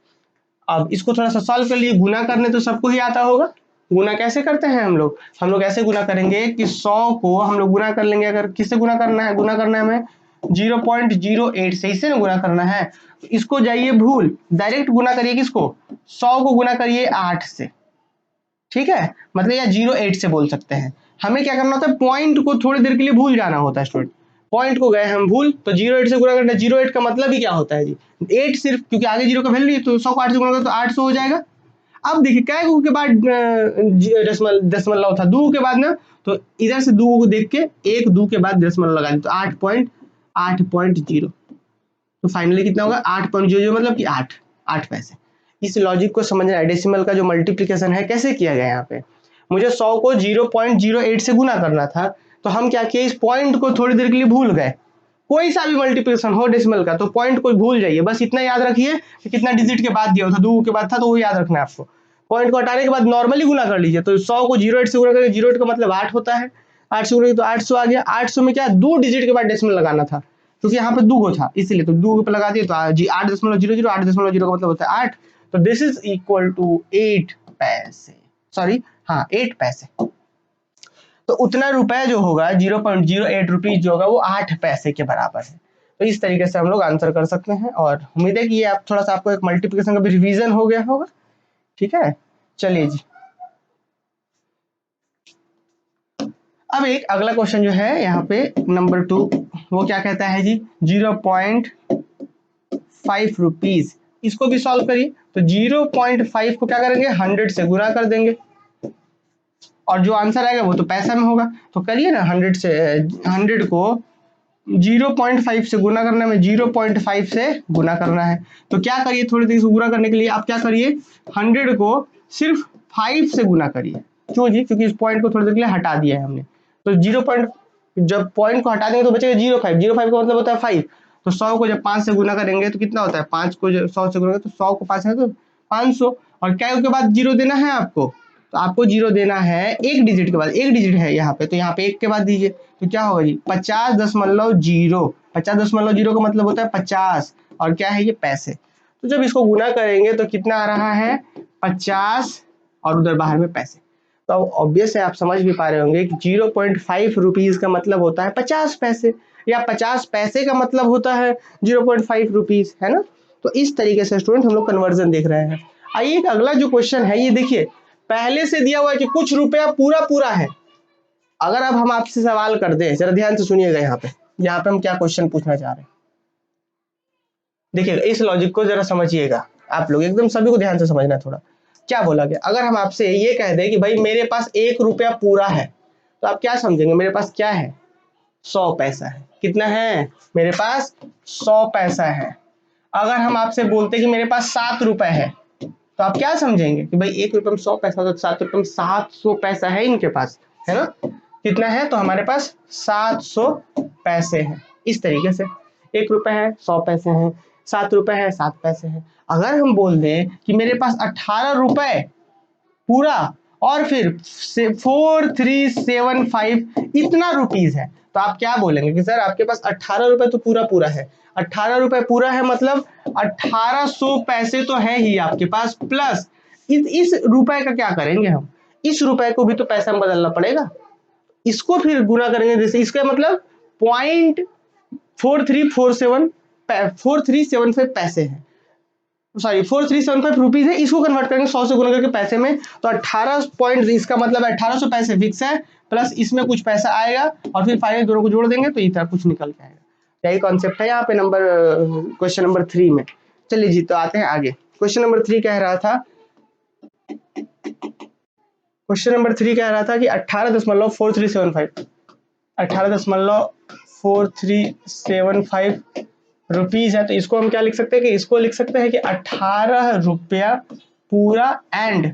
अब इसको थोड़ा सा सॉल्व कर लिए। गुना करने तो सबको ही आता होगा। गुना कैसे करते हैं हम लोग? हम लोग ऐसे गुना करेंगे कि 100 को हम लोग गुना कर लेंगे। अगर किससे गुना करना है? गुना करना है हमें 0.08 से, इससे ना गुना करना है। तो इसको जाइए भूल, डायरेक्ट गुना करिए किसको, 100 को गुना करिए 8 से, ठीक है, मतलब या 08 से बोल सकते हैं। हमें क्या करना होता है, पॉइंट को थोड़ी देर के लिए भूल जाना होता है स्टूडेंट, पॉइंट को गए हम भूल, तो 08 से गुना करना, 08 का मतलब ही क्या होता है जी, 8 सिर्फ, क्योंकि आगे 0 का वैल्यू नहीं, तो 100 को 8 से गुना करो तो 800 हो जाएगा। अब देखिए क्या गु के बाद दशमलव था, दो के बाद ना, तो इधर से दो को देख के एक दो के बाद दशमलव लगा दी, तो 8.0, तो फाइनली कितना होगा 8.00, मतलब कि 8 पैसे। इस लॉजिक को समझना है, डेसिमल का जो मल्टीप्लिकेशन है कैसे किया गया, यहाँ पे मुझे 100 को 0.08 से गुना करना था, तो हम क्या किए, इस पॉइंट को थोड़ी देर के लिए भूल गए। कोई सा भी मल्टीप्लिकेशन हो डेसिमल का, तो पॉइंट को भूल जाइए, बस इतना याद रखिए कि कितना डिजिट के बाद दिया था, 2 के बाद था, तो वो याद रखना है आपको। पॉइंट को हटाने के बाद नॉर्मली गुना कर लीजिए, तो 100 को 08 से गुना करेंगे, 08 का मतलब 8 होता है, 8 से गुना तो 800 आ गया। 800 में क्या 2 डिजिट के बाद डेसिमल लगाना था, क्योंकि यहाँ पे 2 था इसलिए, तो 2 पे लगा दिए, तो जी 8.00, 8.0 का मतलब होता है 8, तो दिस इज इक्वल टू 8 पैसे, सॉरी हाँ 8 पैसे। तो उतना रुपए जो होगा 0.08 रुपीज जो होगा वो 8 पैसे के बराबर है। तो इस तरीके से हम लोग आंसर कर सकते हैं, और उम्मीद है कि ये आप थोड़ा सा आपको एक मल्टीप्लिकेशन का भी रिवीजन हो गया होगा, ठीक है। चलिए जी, अब एक अगला क्वेश्चन जो है यहाँ पे नंबर 2, वो क्या कहता है जी, 0.5 रुपीज, इसको भी सॉल्व करिए। तो 0.5 को क्या करेंगे, 100 से गुना कर देंगे, और जो आंसर आएगा वो तो पैसा में होगा, तो करिए ना, 100 को 0.5 से गुना करना है, 0.5 से गुना करना है, तो क्या करिए, थोड़ी देर से गुना करने के लिए आप क्या करिए, 100 को सिर्फ 5 से गुना करिए। क्यों जी, क्योंकि इस पॉइंट को थोड़ी देर के लिए हटा दिया है हमने, तो 0. जब पॉइंट को हटा देंगे तो बचेगा 0.5, 0.5 का मतलब होता है 5, तो 100 को जब 5 से गुना करेंगे तो कितना होता है, 5 को 100 से गुना करेंगे तो 100 को 5 है तो 500, और क्या के बाद 0 देना है आपको, तो आपको 0 देना है एक डिजिट के बाद, एक डिजिट है यहाँ पे, तो यहाँ पे एक के बाद दीजिए, तो क्या होगा जी 50.0, 50.0 का मतलब होता है 50, और क्या है ये पैसे। तो जब इसको गुना करेंगे तो कितना आ रहा है 50, और उधर बाहर में पैसे, तो अब ऑब्वियस है, आप समझ भी पा रहे होंगे कि 0.5 रुपीज का मतलब होता है 50 पैसे, या 50 पैसे का मतलब होता है 0.5 रुपीज, है ना। तो इस तरीके से स्टूडेंट हम लोग कन्वर्जन देख रहे हैं। आइए अगला जो क्वेश्चन है, ये देखिए पहले से दिया हुआ है कि कुछ रुपया पूरा पूरा है। अगर अब हम आपसे सवाल कर दें, जरा ध्यान से सुनिएगा, यहाँ पे हम क्या क्वेश्चन पूछना चाह रहे हैं, देखिएगा इस लॉजिक को जरा समझिएगा, आप लोग एकदम सभी को ध्यान से समझना थोड़ा। क्या बोला गया, अगर हम आपसे ये कह दें कि भाई मेरे पास 1 रुपया पूरा है, तो आप क्या समझेंगे, मेरे पास क्या है, 100 पैसा है। कितना है, मेरे पास 100 पैसा है। अगर हम आपसे बोलते कि मेरे पास 7 रुपए है, तो आप क्या समझेंगे कि भाई 1 रुपये में 100 पैसा, तो 7 रुपये में 700 पैसा है इनके पास, है ना। कितना है, तो हमारे पास 700 पैसे हैं। इस तरीके से 1 रुपए है 100 पैसे हैं, 7 रुपए है 7 पैसे हैं। अगर हम बोल दें कि मेरे पास 18 रुपए पूरा और फिर 4375 इतना रुपीज है, तो आप क्या बोलेंगे कि सर आपके पास 18 रुपए तो पूरा पूरा है, 18 रुपए पूरा है मतलब 1800 पैसे तो है ही आपके पास, प्लस इस रुपए का क्या करेंगे हम, इस रुपए को भी तो पैसा में बदलना पड़ेगा, इसको फिर गुना करेंगे, जैसे इसका मतलब 4375 पैसे हैं, सॉरी 4375 रुपीज है, इसको कन्वर्ट करेंगे 100 से गुना करके पैसे में, तो 18 पॉइंट, इसका मतलब 1800 पैसे फिक्स है, प्लस इसमें कुछ पैसा आएगा, और फिर फाइनल दोनों को जोड़ देंगे तो इतना कुछ निकल के आएगा। यही कॉन्सेप्ट है यहाँ पे क्वेश्चन नंबर 3 में। चलिए जी, तो आते हैं आगे। क्वेश्चन नंबर 3 कह रहा था, कि 18.4375 रुपीज है, तो इसको हम क्या लिख सकते हैं, कि इसको लिख सकते हैं कि 18 रुपया पूरा एंड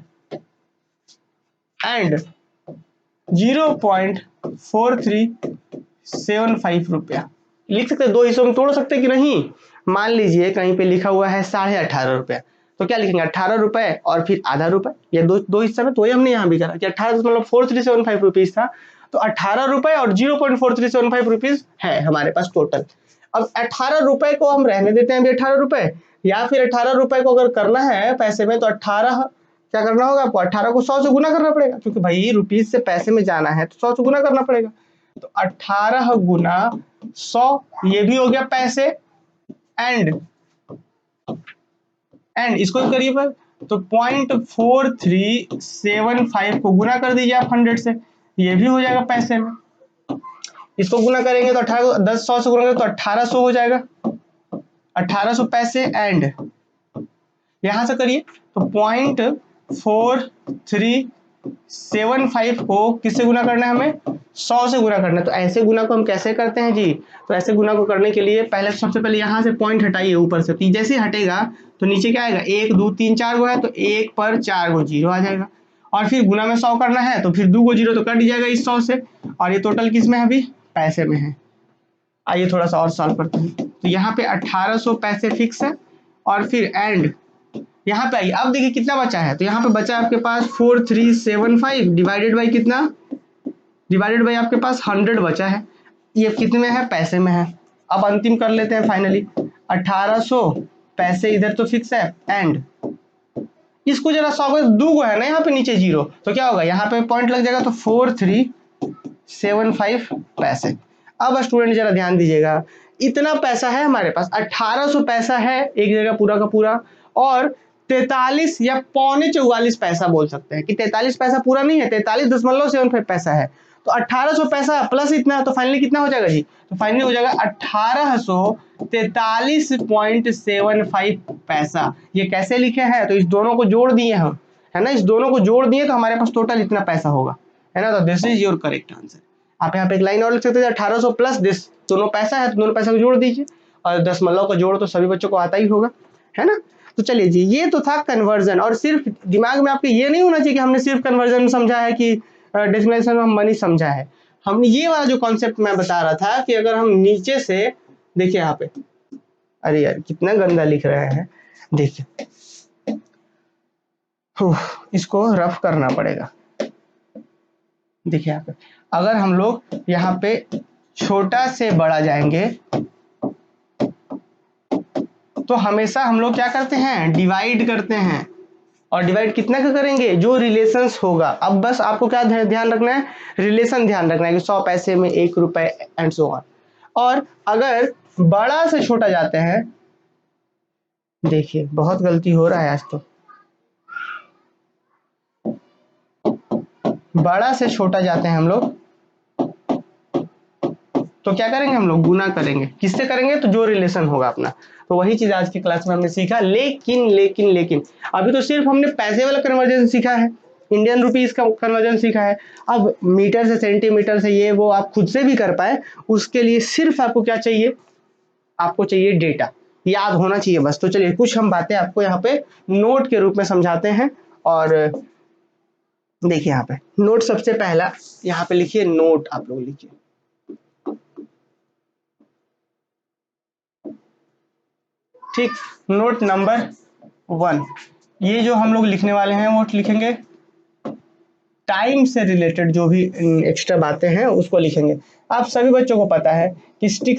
0.4375 रुपया लिख सकते हैं। दो हिस्सों में तोड़ सकते हैं कि नहीं, मान लीजिए कहीं पे लिखा हुआ है 18.5 रुपया, तो क्या लिखेंगे 18 रुपए और फिर आधा रुपए, या दो हिस्सा में, तो ये हमने यहाँ भी करा कि 18.4375 रुपीज था, तो 18 रुपए और 0.4375 रुपीज है हमारे पास टोटल। अब 18 रुपए को हम रहने देते हैं अभी 18 रुपए, या फिर 18 रुपए को अगर करना है पैसे में, तो 18 क्या करना होगा आपको, 18 को 100 से गुना करना पड़ेगा, क्योंकि भाई रुपीज से पैसे में जाना है तो 100 से गुना करना पड़ेगा, तो 18 गुना 100, ये भी हो गया पैसे, एंड एंड इसको करिए पर, तो 0.4375 को गुना कर दीजिए आप 100 से, ये भी हो जाएगा पैसे में। इसको गुना करेंगे तो 18, 10 100 से गुना करेंगे तो 1800 हो जाएगा, 1800 पैसे। एंड यहां से करिए तो 0.4375 को किससे गुना करना है हमें, 100 से गुना करना है। तो ऐसे गुना को हम कैसे करते हैं जी, तो ऐसे गुना को करने के लिए पहले सबसे पहले यहाँ से पॉइंट हटाइए ऊपर से, तो जैसे ही हटेगा तो नीचे क्या आएगा, 1 2 3 4 गो है तो 1 पर 4 गो जीरो आ जाएगा, और फिर गुना में 100 करना है तो फिर 2 गो जीरो तो कट जाएगा इस 100 से, और ये टोटल किस में है अभी, पैसे में है। आइए थोड़ा सा और सॉल्व करते हैं। तो यहाँ पे 1800 पैसे फिक्स है, और फिर एंड यहाँ पे आइए, अब देखिए कितना बचा है, तो यहाँ पे बचा आपके पास 4375 डिवाइडेड बाई कितना, डिवाइडेड बाई आपके पास 100 बचा है, ये कितने में है, पैसे में है। अब अंतिम कर लेते हैं फाइनली, 1800 पैसे इधर तो फिक्स है, एंड इसको जरा 100 को 2 है ना यहाँ पे नीचे जीरो, तो क्या होगा यहाँ पे पॉइंट लग जाएगा, तो 4375 पैसे। अब स्टूडेंट जरा ध्यान दीजिएगा, इतना पैसा है हमारे पास, 1800 पैसा है एक जगह पूरा का पूरा, और 43 या 43.44 पैसा बोल सकते हैं कि 43 पैसा पूरा नहीं है, 43.75 पैसा है। तो 1800 पैसा प्लस इतना, तो फाइनली कितना हो जाएगा जी, तो फाइनली हो जाएगा 1843.75 पैसा। ये कैसे लिखे हैं, तो इस दोनों को जोड़ दिए हम, है ना, इस दोनों को जोड़ दिए तो हमारे पास टोटल इतना पैसा होगा, है ना। तो this is your correct answer. आप यहाँ पे एक लाइन और लिख सकते हैं, 1800 प्लस दिस, दोनों पैसा है तो दोनों पैसा को जोड़ दीजिए, और दशमलव का जोड़ तो सभी बच्चों को आता ही होगा, है ना। तो चलिए जी, ये तो था कन्वर्जन, और सिर्फ दिमाग में आपके ये नहीं होना चाहिए कि हमने सिर्फ कन्वर्जन समझा है कि डेसिमल में मनी समझा है। हमने ये वाला जो कॉन्सेप्ट मैं बता रहा था कि अगर हम नीचे से देखिए यहाँ पे, अरे यार कितना गंदा लिख रहे हैं, देखिए इसको रफ करना पड़ेगा। देखिए यहाँ पे अगर हम लोग यहाँ पे छोटा से बड़ा जाएंगे तो हमेशा हम लोग क्या करते हैं, डिवाइड करते हैं, और डिवाइड कितना का करेंगे, जो रिलेशंस होगा। अब बस आपको क्या ध्यान रखना है, रिलेशन ध्यान रखना है कि 100 पैसे में 1 रुपए एंड सो ऑन। और अगर बड़ा से छोटा जाते हैं, देखिए बहुत गलती हो रहा है आज तो, बड़ा से छोटा जाते हैं हम लोग तो क्या करेंगे, हम लोग गुना करेंगे, किससे करेंगे, तो जो रिलेशन होगा अपना। तो वही चीज आज की क्लास में हमने सीखा। लेकिन लेकिन लेकिन अभी तो सिर्फ हमने पैसे वाला कन्वर्जन सीखा है, इंडियन रुपीस का कन्वर्जन सीखा है। अब मीटर से सेंटीमीटर से ये वो आप खुद से भी कर पाए, उसके लिए सिर्फ आपको क्या चाहिए, आपको चाहिए डेटा, याद होना चाहिए बस। तो चलिए कुछ हम बातें आपको यहाँ पे नोट के रूप में समझाते हैं। और देखिए यहाँ पे नोट, सबसे पहला यहाँ पे लिखिए नोट, आप लोग लिखिए ठीक। नोट नंबर 1, ये जो हम लोग लिखने वाले हैं वो लिखेंगे टाइम से रिलेटेड जो भी एक्स्ट्रा बातें हैं उसको लिखेंगे। आप सभी बच्चों को पता है कि 60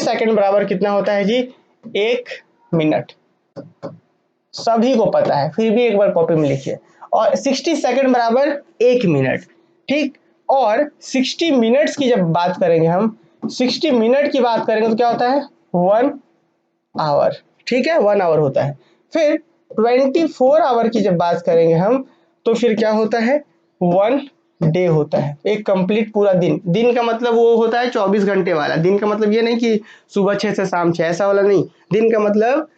सेकेंड बराबर कितना होता है जी, 1 मिनट। सभी को पता है, फिर भी एक बार कॉपी में लिखिए। और 60 सेकेंड बराबर 1 मिनट, ठीक। और 60 मिनट्स की जब बात करेंगे हम, 60 मिनट की बात करेंगे तो क्या होता है, 1 आवर, ठीक है, 1 आवर होता है। फिर 24 आवर की जब बात करेंगे हम, तो फिर क्या होता है, 1 डे होता है, एक कंप्लीट पूरा दिन। दिन का मतलब वो होता है 24 घंटे वाला। दिन का मतलब ये नहीं कि सुबह 6 से शाम 6, ऐसा वाला नहीं। दिन का मतलब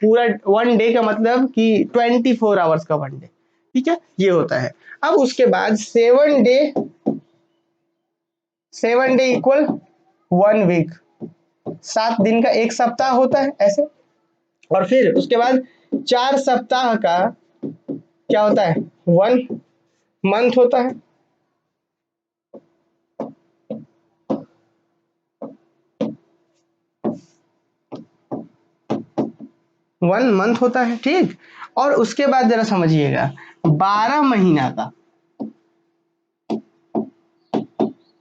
पूरा, 1 डे का मतलब कि 24 आवर्स का 1 डे, ठीक है, ये होता है। अब उसके बाद 7 डे इक्वल 1 वीक, 7 दिन का एक सप्ताह होता है ऐसे। और फिर उसके बाद 4 सप्ताह का क्या होता है, 1 मंथ होता है। 1 मंथ होता है, ठीक। और उसके बाद जरा समझिएगा 12 महीना का,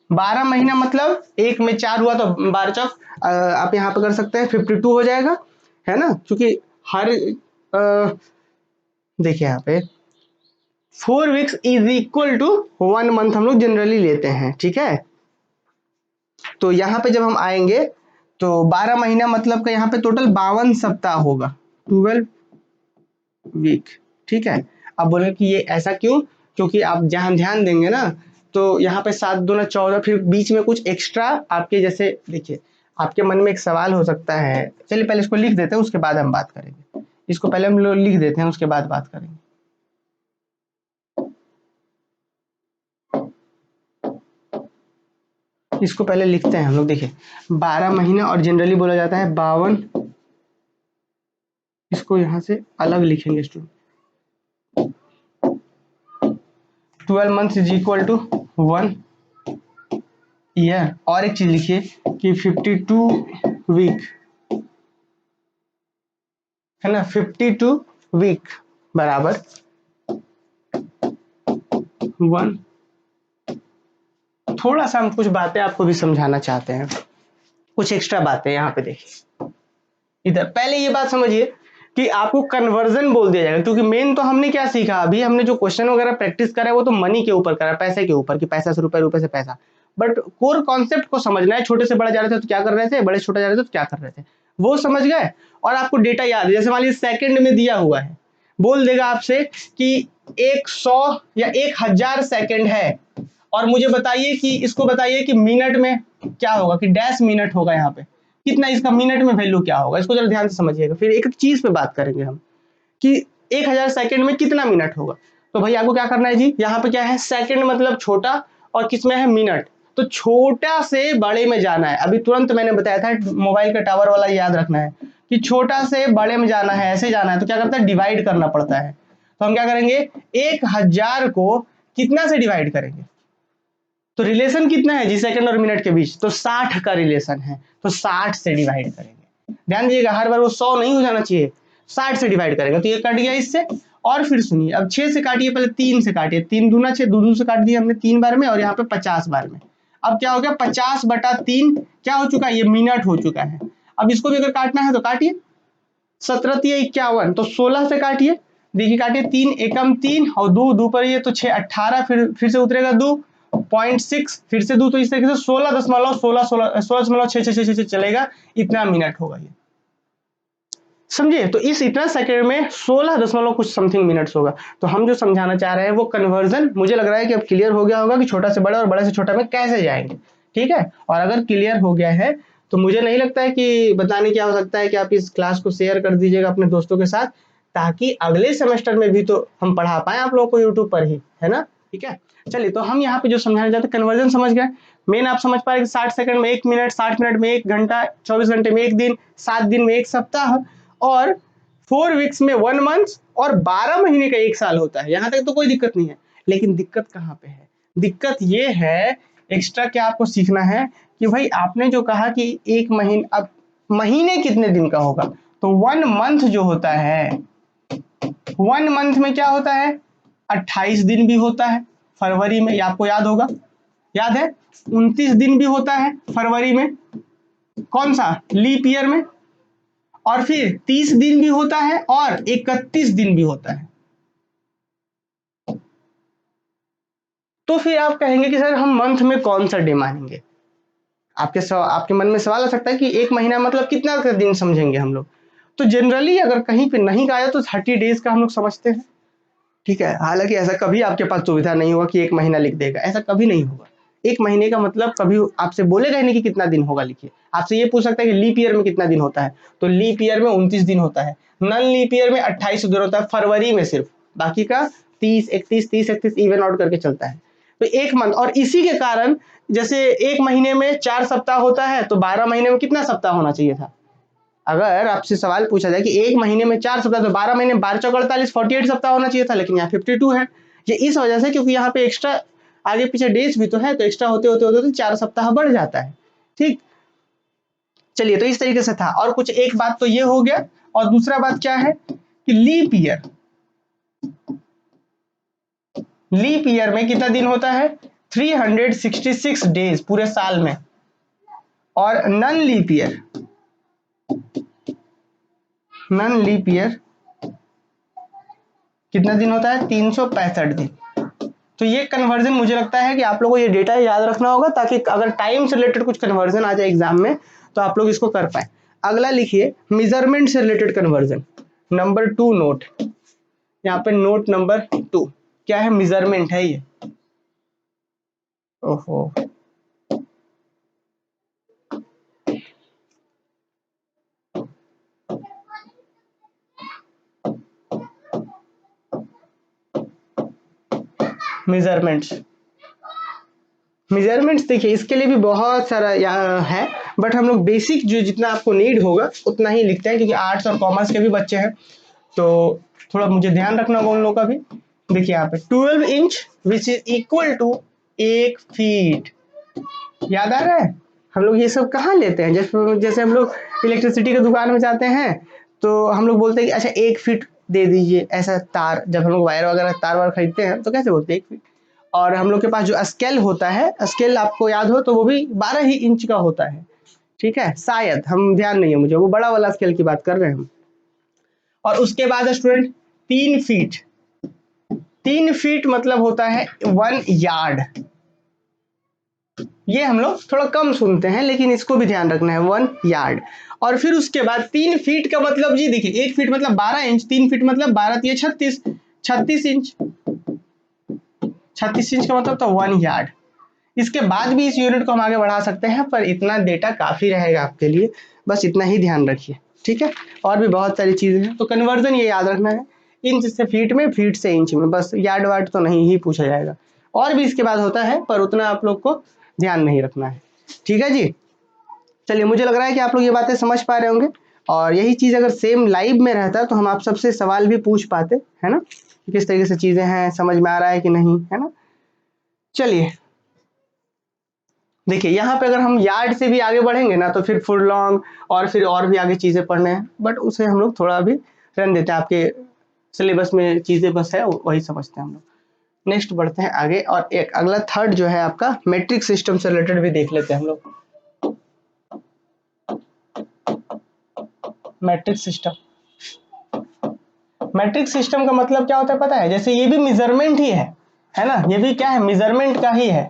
12 महीना मतलब एक में 4 हुआ तो 12 चौक, आप यहाँ पे कर सकते हैं 52 हो जाएगा, है ना। क्योंकि हर देखिए यहाँ पे 4 weeks is equal to 1 month हम लोग जनरली लेते हैं, ठीक है। तो यहाँ पे जब हम आएंगे तो 12 महीना मतलब का यहाँ पे टोटल 52 सप्ताह होगा, 12 वीक। ठीक है, अब बोले कि ये ऐसा क्यों, क्योंकि आप जहाँ ध्यान देंगे ना तो यहाँ पे 7 दूना 14, फिर बीच में कुछ एक्स्ट्रा आपके, जैसे देखिए आपके मन में एक सवाल हो सकता है, चलिए पहले इसको लिख देते हैं उसके बाद हम बात करेंगे। इसको पहले हम लोग लिख देते हैं उसके बाद बात करेंगे। इसको पहले लिखते हैं हम लोग। देखिए 12 महीने और जनरली बोला जाता है 52, इसको यहाँ से अलग लिखेंगे student. 12 months is equal to 1 year. और एक चीज लिखिए कि 52 वीक है ना, 52 वीक बराबर 1। थोड़ा सा हम कुछ बातें आपको भी समझाना चाहते हैं, कुछ एक्स्ट्रा बातें यहाँ पे देखिए। इधर पहले ये बात समझिए कि आपको कन्वर्जन बोल दिया जाएगा, क्योंकि मेन तो हमने क्या सीखा, अभी हमने जो क्वेश्चन वगैरह प्रैक्टिस करा है वो तो मनी के ऊपर करा, पैसे के ऊपर, कि पैसा से रुपए, रुपए से पैसा। बट कोर कॉन्सेप्ट को समझना है, छोटे से बड़ा जा रहे थे तो क्या कर रहे थे, बड़े से छोटा जा रहे थे तो क्या कर रहे थे, वो समझ गए। और आपको डेटा याद है, जैसे मान लीजिए सेकंड में दिया हुआ है, बोल देगा आपसे कि 100 या 1000 सेकंड है, और मुझे बताइए कि इसको बताइए कि मिनट में क्या होगा, कि डैश मिनट होगा, यहाँ पे कितना इसका मिनट में वैल्यू क्या होगा, इसको जरा ध्यान से समझिएगा। फिर एक एक चीज पे बात करेंगे हम कि 1000 सेकंड में कितना मिनट होगा। तो भाई आपको क्या करना है जी, यहाँ पे क्या है, सेकंड मतलब छोटा, और किसमें है, मिनट। तो छोटा से बड़े में जाना है, अभी तुरंत मैंने बताया था मोबाइल का टावर वाला, याद रखना है कि छोटा से बड़े में जाना है, ऐसे जाना है, तो क्या करता है, डिवाइड करना पड़ता है। तो हम क्या करेंगे, 1000 को कितना से डिवाइड करेंगे, तो रिलेशन कितना है जी सेकंड और मिनट के बीच, तो 60 का रिलेशन है, तो 60 से डिवाइड करेंगे। ध्यान दीजिएगा, हर बार वो 100 नहीं हो जाना चाहिए, 60 से डिवाइड करेंगे। तो ये कट गया इससे। और फिर सुनिए, अब 6 से काटिए, पहले 3 से काटिए, 3 दूना 6, दो से काट दिया हमने 3 बार में, और यहाँ पे 50 बार में। अब क्या हो गया, 50/3 क्या हो चुका है, ये मिनट हो चुका है। अब इसको भी अगर काटना है तो काटिए, 17×3 = 51, तो 16 से काटिए, देखिए काटिए, 3 एकम 3 और 2 2 पर ये तो 6 18, फिर से उतरेगा 2.6, फिर से 2, तो इस तरीके से 16.6 चलेगा, इतना मिनट होगा ये, समझिए। तो इस इतना सेकंड में 16 कुछ समथिंग मिनट्स होगा। तो हम जो समझाना चाह रहे हैं वो कन्वर्जन, मुझे लग रहा है कि अब क्लियर हो गया होगा कि छोटा से बड़ा और बड़ा से छोटा में कैसे जाएंगे। ठीक है, और अगर क्लियर हो गया है तो मुझे नहीं लगता है कि बताने की आवश्यकता है कि आप इस क्लास को शेयर कर दीजिएगा अपने दोस्तों के साथ, ताकि अगले सेमेस्टर में भी तो हम पढ़ा पाए आप लोगों को यूट्यूब पर ही, है ना। ठीक है, चलिए, तो हम यहाँ पे जो समझाना चाहते हैं, कन्वर्जन समझ गए। मेन आप समझ पाए कि 60 सेकंड में 1 मिनट, 60 मिनट में 1 घंटा, 24 घंटे में 1 दिन, 7 दिन में 1 सप्ताह, और 4 वीक्स में 1 मंथ, और 12 महीने का 1 साल होता है। यहाँ तक तो कोई दिक्कत नहीं है, लेकिन दिक्कत कहाँ पे है, दिक्कत ये है, एक्स्ट्रा क्या आपको सीखना है कि भाई आपने जो कहा कि 1 महीने, अब महीने कितने दिन का होगा, तो 1 मंथ जो होता है, 1 मंथ में क्या होता है, 28 दिन भी होता है। फरवरी में आपको याद होगा, याद है, 29 दिन भी होता है फरवरी में, कौन सा, लीप ईयर में, और फिर 30 दिन भी होता है, और 31 दिन भी होता है। तो फिर आप कहेंगे कि सर हम मंथ में कौन सा डे मानेंगे, आपके मन में सवाल आ सकता है कि 1 महीना मतलब कितना दिन समझेंगे हम लोग। तो जनरली अगर कहीं पे नहीं गाया तो 30 डेज का हम लोग समझते हैं। ठीक है, हालांकि ऐसा कभी आपके पास सुविधा नहीं होगा कि 1 महीना लिख देगा, ऐसा कभी नहीं होगा। 1 महीने का मतलब कभी आपसे बोलेगा ही नहीं कि कितना दिन होगा, लिखिए। आपसे ये पूछ सकता है कि लीप ईयर में कितना दिन होता है, तो लीप ईयर में 29 दिन होता है, नन लीप ईयर में 28 दिन होता है फरवरी में सिर्फ, बाकी का 30 31 30 31 इवन आउट करके चलता है। तो 1 मंथ, और इसी के कारण जैसे 1 महीने में 4 सप्ताह होता है, तो 12 महीने में कितना सप्ताह होना चाहिए था। अगर आपसे सवाल पूछा जाए कि 1 महीने में 4 सप्ताह, तो 12 महीने में 12 चौक 48, 48 सप्ताह होना चाहिए था, लेकिन यहाँ 52 है। ये इस वजह से क्योंकि यहाँ पे एक्स्ट्रा आगे पीछे डेज भी तो है, तो एक्स्ट्रा होते होते होते 4 सप्ताह बढ़ जाता है। ठीक, चलिए, तो इस तरीके से था। और कुछ एक बात तो ये हो गया, और दूसरा बात क्या है कि लीप ईयर, लीप ईयर में कितना दिन होता है, 366 डेज पूरे साल में, और non leap year, non leap year कितना दिन होता है, 365 दिन। तो ये कन्वर्जन मुझे लगता है कि आप लोगों को ये डेटा याद रखना होगा, ताकि अगर टाइम से रिलेटेड कुछ कन्वर्जन आ जाए एग्जाम में तो आप लोग इसको कर पाए। अगला लिखिए मेजरमेंट से रिलेटेड कन्वर्जन, नंबर 2 नोट, यहाँ पे नोट नंबर 2 क्या है, मेजरमेंट है ये। ओहो, मेजरमेंट्स, मेजरमेंट्स देखिए इसके लिए भी बहुत सारा यहाँ है, बट हम लोग बेसिक जो जितना आपको नीड होगा उतना ही लिखते हैं, क्योंकि आर्ट्स और कॉमर्स के भी बच्चे हैं तो थोड़ा मुझे ध्यान रखना होगा उन लोगों का भी। देखिए यहाँ पे 12 inch which is equal to 1 feet, याद आ रहा है? हम लोग ये सब कहाँ लेते हैं, जैसे जैसे हम लोग इलेक्ट्रिसिटी की दुकान में जाते हैं तो हम लोग बोलते हैं कि अच्छा 1 फीट दे दीजिए, ऐसा तार, जब हम लोग वायर वगैरह तार वार खरीदते हैं तो कैसे बोलते हैं 1 फीट। और हम लोग के पास जो स्केल होता है, स्केल आपको याद हो तो वो भी 12 ही इंच का होता है, ठीक है, शायद, हम ध्यान नहीं है मुझे, वो बड़ा वाला स्केल की बात कर रहे हैं हम। और उसके बाद स्टूडेंट 3 फीट, 3 फीट मतलब होता है 1 यार्ड। ये हम लोग थोड़ा कम सुनते हैं लेकिन इसको भी ध्यान रखना है, 1 यार्ड। और फिर उसके बाद 3 फीट का मतलब जी देखिए 1 फीट मतलब 12 इंच, 3 फीट मतलब 12 3 36, 36 इंच, 36 इंच का मतलब तो 1 यार्ड। इसके बाद भी इस यूनिट को हम आगे बढ़ा सकते हैं, पर इतना डेटा काफी रहेगा आपके लिए, बस इतना ही ध्यान रखिए, ठीक है। और भी बहुत सारी चीजें हैं, तो कन्वर्जन ये याद रखना है, इंच से फीट में, फीट से इंच में, बस यार्ड वार्ड तो नहीं ही पूछा जाएगा। और भी इसके बाद होता है पर उतना आप लोग को ध्यान नहीं रखना है, ठीक है जी। चलिए, मुझे लग रहा है कि आप लोग ये बातें समझ पा रहे होंगे, और यही चीज अगर सेम लाइव में रहता तो हम आप सबसे सवाल भी पूछ पाते, है ना, किस तरीके से चीजें हैं, समझ में आ रहा है कि नहीं, है ना। चलिए देखिए यहाँ पे अगर हम यार्ड से भी आगे बढ़ेंगे ना तो फिर फुरलॉन्ग और भी आगे चीजें पढ़ने हैं, बट उसे हम लोग थोड़ा भी रन देते हैं, आपके सिलेबस में चीजें बस है वही समझते हैं हम लोग। नेक्स्ट बढ़ते हैं आगे, और एक अगला थर्ड जो है आपका मैट्रिक सिस्टम से रिलेटेड भी देख लेते हैं हम लोग। मैट्रिक सिस्टम, मैट्रिक सिस्टम का मतलब क्या होता है पता है, जैसे ये भी मेजरमेंट ही है ना, ये भी क्या है, मेजरमेंट का ही है,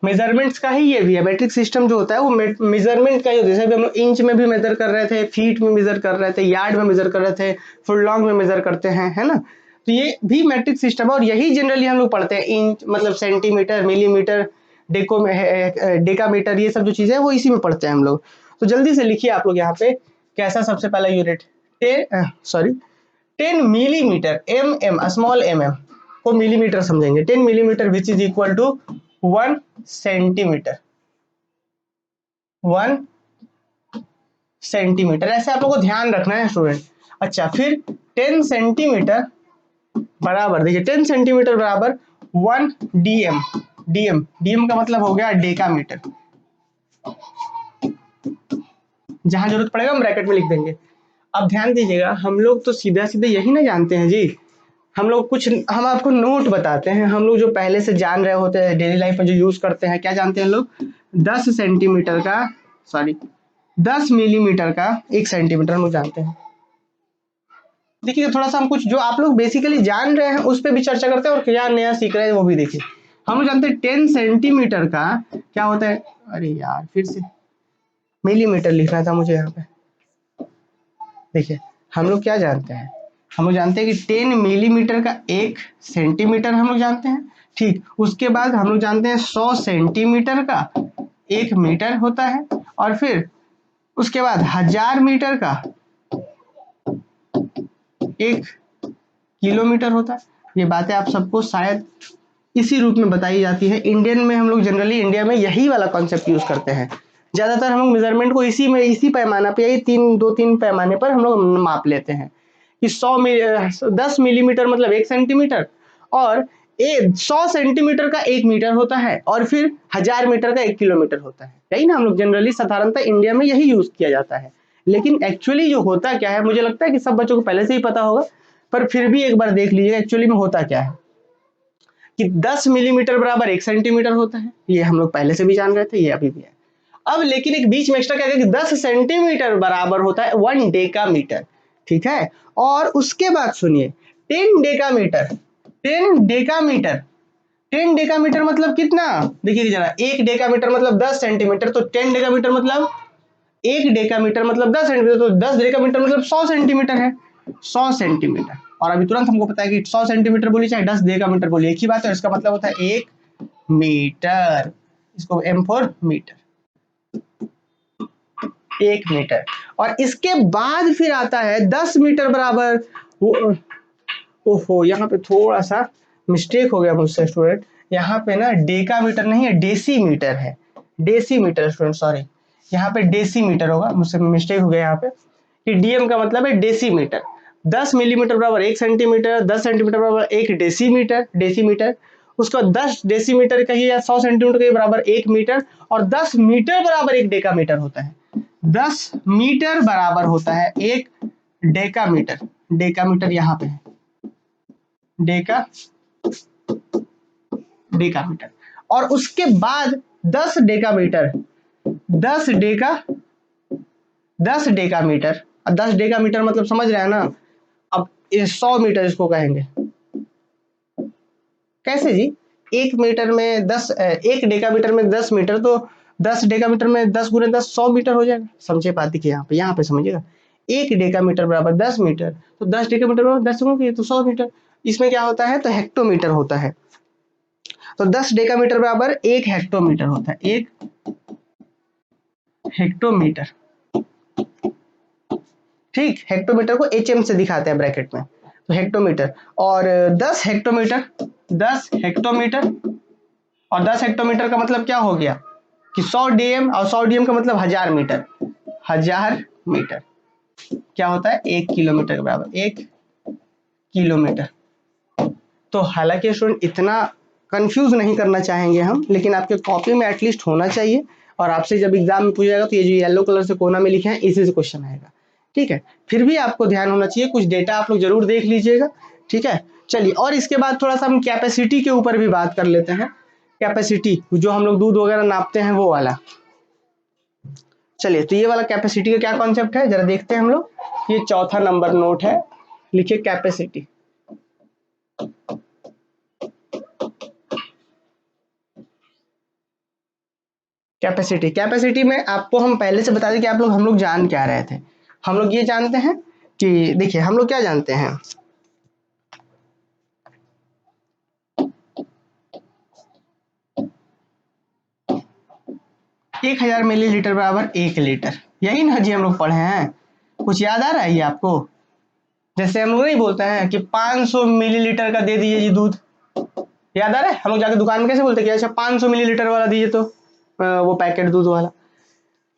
मेजरमेंट्स का ही ये भी है। मैट्रिक सिस्टम जो होता है वो मेजरमेंट का ही होता है, जैसे भी हम लोग इंच में भी मेजर कर रहे थे, फीट में मेजर कर रहे थे, यार्ड में मेजर कर रहे थे, फुटलॉन्ग में मेजर करते हैं, है ना। तो ये भी मैट्रिक सिस्टम है, और यही जनरली हम लोग पढ़ते हैं, इंच मतलब सेंटीमीटर, मिलीमीटर, डेकामीटर, ये सब जो चीजें हैं वो इसी में पढ़ते हैं हम लोग। तो जल्दी से लिखिए आप लोग यहाँ पे कैसा, सबसे पहला यूनिट 10 मिलीमीटर, स्मॉल को मिलीमीटर समझेंगे, 10 millimetre which is equal to 1 centimetre, 1 centimetre, ऐसे आप लोगों को ध्यान रखना है स्टूडेंट। अच्छा, फिर 10 सेंटीमीटर बराबर, देखिए 10 सेंटीमीटर बराबर 1 डीएम, डीएम का मतलब हो गया डेकामीटर, जहां जरूरत पड़ेगा हम ब्रैकेट में लिख देंगे। अब ध्यान दीजिएगा, हम लोग तो सीधा सीधे यही ना जानते हैं जी, हम लोग कुछ, हम आपको नोट बताते हैं, हम लोग जो पहले से जान रहे होते हैं, डेली लाइफ में जो यूज करते हैं, क्या जानते हैं लोग, 10 सेंटीमीटर का, सॉरी 10 मिलीमीटर का 1 सेंटीमीटर हम लोग जानते हैं। देखिए थोड़ा सा हम कुछ जो आप लोग बेसिकली जान रहे हैं उस पर भी चर्चा करते हैं, और क्या नया सीख रहे हैं वो भी देखिए। हम लोग जानते हैं 10 सेंटीमीटर का क्या होता है, अरे यार फिर से मिलीमीटर लिखना था मुझे यहाँ पे। देखिए हम लोग क्या जानते हैं, हम लोग जानते हैं कि 10 मिलीमीटर का 1 सेंटीमीटर हम लोग जानते हैं, ठीक। उसके बाद हम लोग जानते हैं 100 सेंटीमीटर का 1 मीटर होता है, और फिर उसके बाद 1000 मीटर का 1 किलोमीटर होता है। ये बातें आप सबको शायद इसी रूप में बताई जाती है। इंडियन में हम लोग जनरली इंडिया में यही वाला कॉन्सेप्ट यूज करते हैं, ज्यादातर हम लोग मेजरमेंट को इसी पैमाना पे, यही 2-3 पैमाने पर हम लोग माप लेते हैं कि 10 मिलीमीटर मतलब 1 सेंटीमीटर, और 100 सेंटीमीटर का 1 मीटर होता है, और फिर 1000 मीटर का 1 किलोमीटर होता है। यही ना हम लोग जनरली साधारणतः इंडिया में यही यूज किया जाता है। लेकिन एक्चुअली जो होता क्या है, मुझे लगता है कि सब बच्चों को पहले से ही पता होगा, पर फिर भी एक बार देख लीजिए एक्चुअली में होता क्या है, कि 10 मिलीमीटर बराबर 1 सेंटीमीटर होता है, ये हम लोग पहले से भी जान रहे थे, ये अभी भी है। अब लेकिन एक बीच में एक्स्ट्रा क्या है कि 10 सेंटीमीटर बराबर होता है 1 डेकामीटर, ठीक है। और उसके बाद सुनिए 10 डेकामीटर, 10 डेकामीटर 10 डेकामीटर मतलब कितना, देखिए जरा, 1 डेकामीटर मतलब 10 सेंटीमीटर, तो 10 डेकामीटर मतलब 1 डेकामीटर मतलब 10 सेंटीमीटर, तो 10 डेकामीटर मतलब 100 सेंटीमीटर है, 100 सेंटीमीटर। और अभी तुरंत हमको पता है कि 100 सेंटीमीटर बोली चाहे 10 डेकामीटर बोली एक ही बात है, इसका मतलब होता है 1 मीटर। इसको M फॉर मीटर, 1 मीटर। और इसके बाद फिर आता है 10 मीटर बराबर, ओहो यहाँ पे थोड़ा सा मिस्टेक हो गया मुझसे स्टूडेंट, यहाँ पे ना डेकामीटर नहीं है, डेसीमीटर है, डेसीमीटर स्टूडेंट, सॉरी, यहाँ पे डेसीमीटर होगा, मुझसे मिस्टेक हो गया यहाँ पे, कि डीएम का मतलब है डेसीमीटर। 10 मिलीमीटर बराबर 1 सेंटीमीटर, 10 सेंटीमीटर बराबर 1 डेसीमीटर, डेसीमीटर। उसको 10 डेसीमीटर कहिए या 100 सेंटीमीटर के बराबर 1 मीटर, और 10 मीटर बराबर 1 डेकामीटर होता है, 10 मीटर बराबर होता है 1 डेकामीटर। डेकामीटर यहाँ पे है, डेका, डेकामीटर। और उसके बाद 10 डेकामीटर, 10 डेका, 10 डेकामीटर, 10 डेकामीटर मतलब समझ रहे हैं ना। अब 100 मीटर इसको कहेंगे, कैसे जी, 1 मीटर में 10, 1 डेकामीटर में 10 मीटर, तो 10 डेकामीटर में 10 गुने 10 100 मीटर हो जाएगा। समझे बात, देखिए यहाँ पे समझिएगा, 1 डेकामीटर बराबर 10 मीटर, तो 10 डेकामीटर बराबर 10 गुणे तो 100 मीटर। इसमें क्या होता है, तो हेक्टोमीटर होता है, तो 10 डेकामीटर बराबर 1 हेक्टोमीटर होता है, 1 हेक्टोमीटर। ठीक, हेक्टोमीटर को एचएम से दिखाते हैं ब्रैकेट में, तो हेक्टोमीटर। और 10 हेक्टोमीटर, 10 हेक्टोमीटर, और 10 हेक्टोमीटर का मतलब क्या हो गया कि 100 डीएम, और 100 डीएम का मतलब 1000 मीटर, 1000 मीटर क्या होता है, 1 किलोमीटर के बराबर, 1 किलोमीटर। तो हालांकि स्टूडेंट इतना कंफ्यूज नहीं करना चाहेंगे हम, लेकिन आपके कॉपी में एटलीस्ट होना चाहिए, और आपसे जब एग्जाम में पूछा जाएगा तो ये जो येलो कलर से कोना में लिखे हैं इसी से क्वेश्चन आएगा, ठीक है। फिर भी आपको ध्यान होना चाहिए, कुछ डेटा आप लोग जरूर देख लीजिएगा, ठीक है। चलिए, और इसके बाद थोड़ा सा हम कैपेसिटी के ऊपर भी बात कर लेते हैं, कैपेसिटी जो हम लोग दूध वगैरह नापते हैं वो वाला। चलिए, तो ये वाला कैपेसिटी का क्या कॉन्सेप्ट है जरा देखते हैं हम लोग, ये चौथा नंबर नोट है, लिखिए कैपेसिटी। कैपेसिटी, कैपेसिटी में आपको हम पहले से बता दें कि आप लोग, हम लोग जान क्या रहे थे, हम लोग ये जानते हैं कि देखिए हम लोग क्या जानते हैं, 1000 मिलीलीटर बराबर 1 लीटर, यही ना जी हम लोग पढ़े हैं, कुछ याद आ रहा है ये आपको। जैसे हम लोग नहीं बोलते हैं कि 500 मिलीलीटर का दे दीजिए जी दूध, याद आ रहा है, हम लोग जाके दुकान में कैसे बोलते हैं कि अच्छा 500 मिलीलीटर वाला दीजिए, तो वो पैकेट दूध वाला।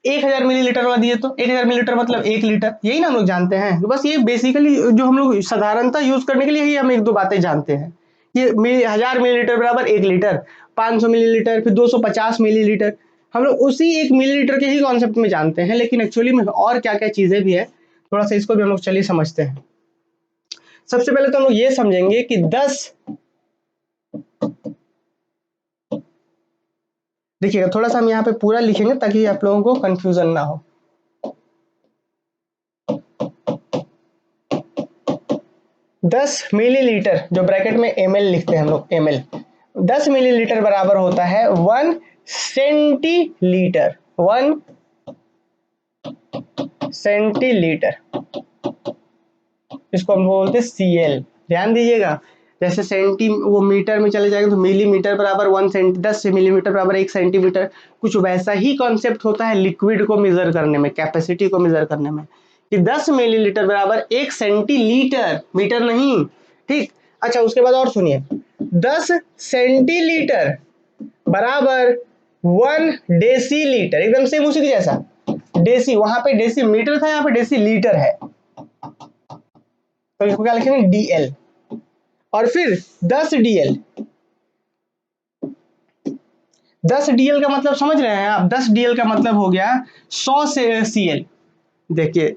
1000 मिलीलीटर वाला दिए तो 1000 मिलीलीटर मतलब 1 लीटर, यही ना हम लोग जानते हैं। तो बस ये बेसिकली जो हम लोग साधारणतः यूज करने के लिए ही हम एक दो बातें जानते हैं, ये 1000 मिलीलीटर बराबर 1 लीटर, 500 मिलीलीटर, फिर 250 मिलीलीटर, हम लोग उसी 1 मिलीलीटर के ही कॉन्सेप्ट में जानते हैं, लेकिन एक्चुअली में और क्या क्या चीजें भी है, थोड़ा सा इसको भी हम लोग चलिए समझते हैं। सबसे पहले तो हम लोग ये समझेंगे कि 10, देखिएगा थोड़ा सा हम यहाँ पे पूरा लिखेंगे ताकि आप लोगों को कंफ्यूजन ना हो। 10 मिलीलीटर, जो ब्रैकेट में ml लिखते हैं हम लोग, ml, 10 मिलीलीटर बराबर होता है 1 सेंटीलीटर, 1 सेंटीलीटर, इसको हम बोलते हैं CL। ध्यान दीजिएगा, जैसे सेंटी वो मीटर में चले जाएंगे तो मिलीमीटर बराबर 1 सेंटी, 10 मिलीमीटर बराबर 1 सेंटीमीटर, कुछ वैसा ही कॉन्सेप्ट होता है लिक्विड को मेजर करने में, कैपेसिटी को मेजर करने में, कि 10 मिलीलीटर बराबर 1 सेंटीलीटर, मीटर नहीं, ठीक। अच्छा, उसके बाद और सुनिए, 10 सेंटीलीटर बराबर 1 डेसीलीटर, एकदम सेम उसी के जैसा, डेसी, वहां पे डेसी मीटर था, यहाँ पे डेसी लीटर है, तो इसको क्या लिखेंगे, DL। और फिर 10 DL, 10 DL का मतलब समझ रहे हैं आप, 10 DL का मतलब हो गया 100 से CL। देखिए,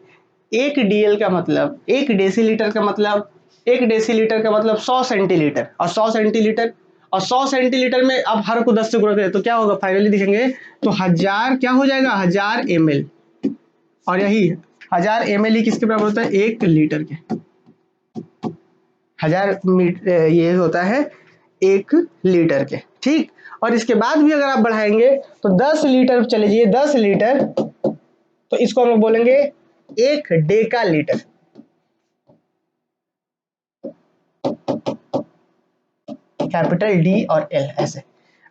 1 DL का मतलब 1 डेसीलीटर का मतलब, 1 डेसीलीटर का मतलब 100 सेंटीलीटर, और 100 सेंटीलीटर, और 100 सेंटीलीटर में अब हर को 10 से गुणा करें तो क्या होगा, फाइनली दिखेंगे तो 1000 क्या हो जाएगा, 1000 ml, और यही 1000 ml ही किसके बराबर होता है, 1 लीटर के, 1000 ये होता है 1 लीटर के, ठीक। और इसके बाद भी अगर आप बढ़ाएंगे तो 10 लीटर चले जाइए, 10 लीटर, तो इसको हम लोग बोलेंगे 1 डेका लीटर। कैपिटल डी और एल ऐसे।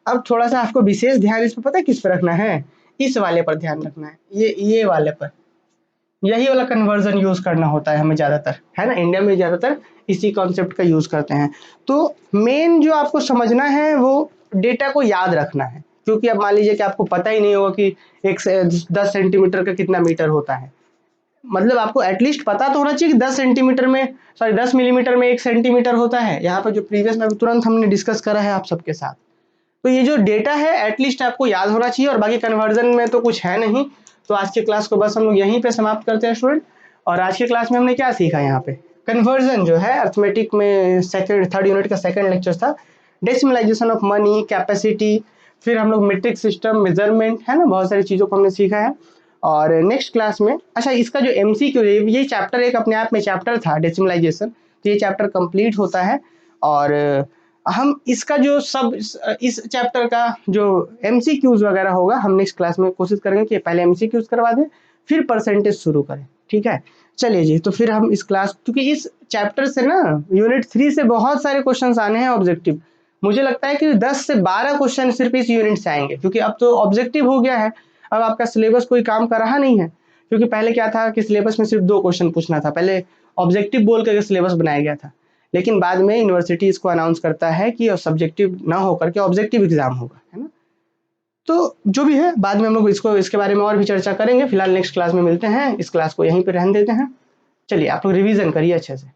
अब थोड़ा सा आपको विशेष ध्यान इस पर पता है किस पर रखना है, इस वाले पर ध्यान रखना है, ये वाले पर, यही वाला कन्वर्जन यूज करना होता है हमें ज्यादातर, है ना, इंडिया में ज्यादातर इसी कॉन्सेप्ट का यूज करते हैं। तो मेन जो आपको समझना है वो डेटा को याद रखना है, क्योंकि अब मान लीजिए कि आपको पता ही नहीं होगा कि 10 सेंटीमीटर का कितना मीटर होता है, मतलब आपको एटलीस्ट पता तो होना चाहिए कि 10 सेंटीमीटर में, सॉरी 10 मिलीमीटर में 1 सेंटीमीटर होता है। यहाँ पर जो प्रीवियस में तुरंत हमने डिस्कस करा है आप सबके साथ। तो ये जो डेटा है एटलीस्ट आपको याद होना चाहिए, और बाकी कन्वर्जन में तो कुछ है नहीं। तो आज की क्लास को बस हम लोग यहीं पे समाप्त करते हैं स्टूडेंट। और आज की क्लास में हमने क्या सीखा, यहाँ पे कन्वर्जन जो है अर्थमेटिक में थर्ड यूनिट का सेकंड लेक्चर था, डेसिमलाइजेशन ऑफ मनी, कैपेसिटी, फिर हम लोग मीट्रिक सिस्टम, मेजरमेंट, है ना, बहुत सारी चीज़ों को हमने सीखा है। और नेक्स्ट क्लास में, अच्छा इसका जो MCQ है, ये चैप्टर एक अपने आप में चैप्टर था डेसिमलाइजेशन, तो ये चैप्टर कंप्लीट होता है। और हम इसका जो सब इस चैप्टर का जो MCQs वगैरह होगा हम नेक्स्ट क्लास में कोशिश करेंगे कि पहले MCQs करवा दें फिर परसेंटेज शुरू करें, ठीक है। चलिए जी, तो फिर हम इस क्लास, क्योंकि इस चैप्टर से ना यूनिट 3 से बहुत सारे क्वेश्चंस आने हैं ऑब्जेक्टिव, मुझे लगता है कि 10 से 12 क्वेश्चन सिर्फ इस यूनिट से आएंगे, क्योंकि अब तो ऑब्जेक्टिव हो गया है, अब आपका सिलेबस कोई काम कर रहा नहीं है। क्योंकि पहले क्या था कि सिलेबस में सिर्फ 2 क्वेश्चन पूछना था, पहले ऑब्जेक्टिव बोल करके सिलेबस बनाया गया था, लेकिन बाद में यूनिवर्सिटी इसको अनाउंस करता है कि सब्जेक्टिव ना होकर के ऑब्जेक्टिव एग्जाम होगा, है ना। तो जो भी है बाद में हम लोग इसको इसके बारे में और भी चर्चा करेंगे। फिलहाल नेक्स्ट क्लास में मिलते हैं, इस क्लास को यहीं पे रहने देते हैं। चलिए आप लोग रिवीजन करिए अच्छे से।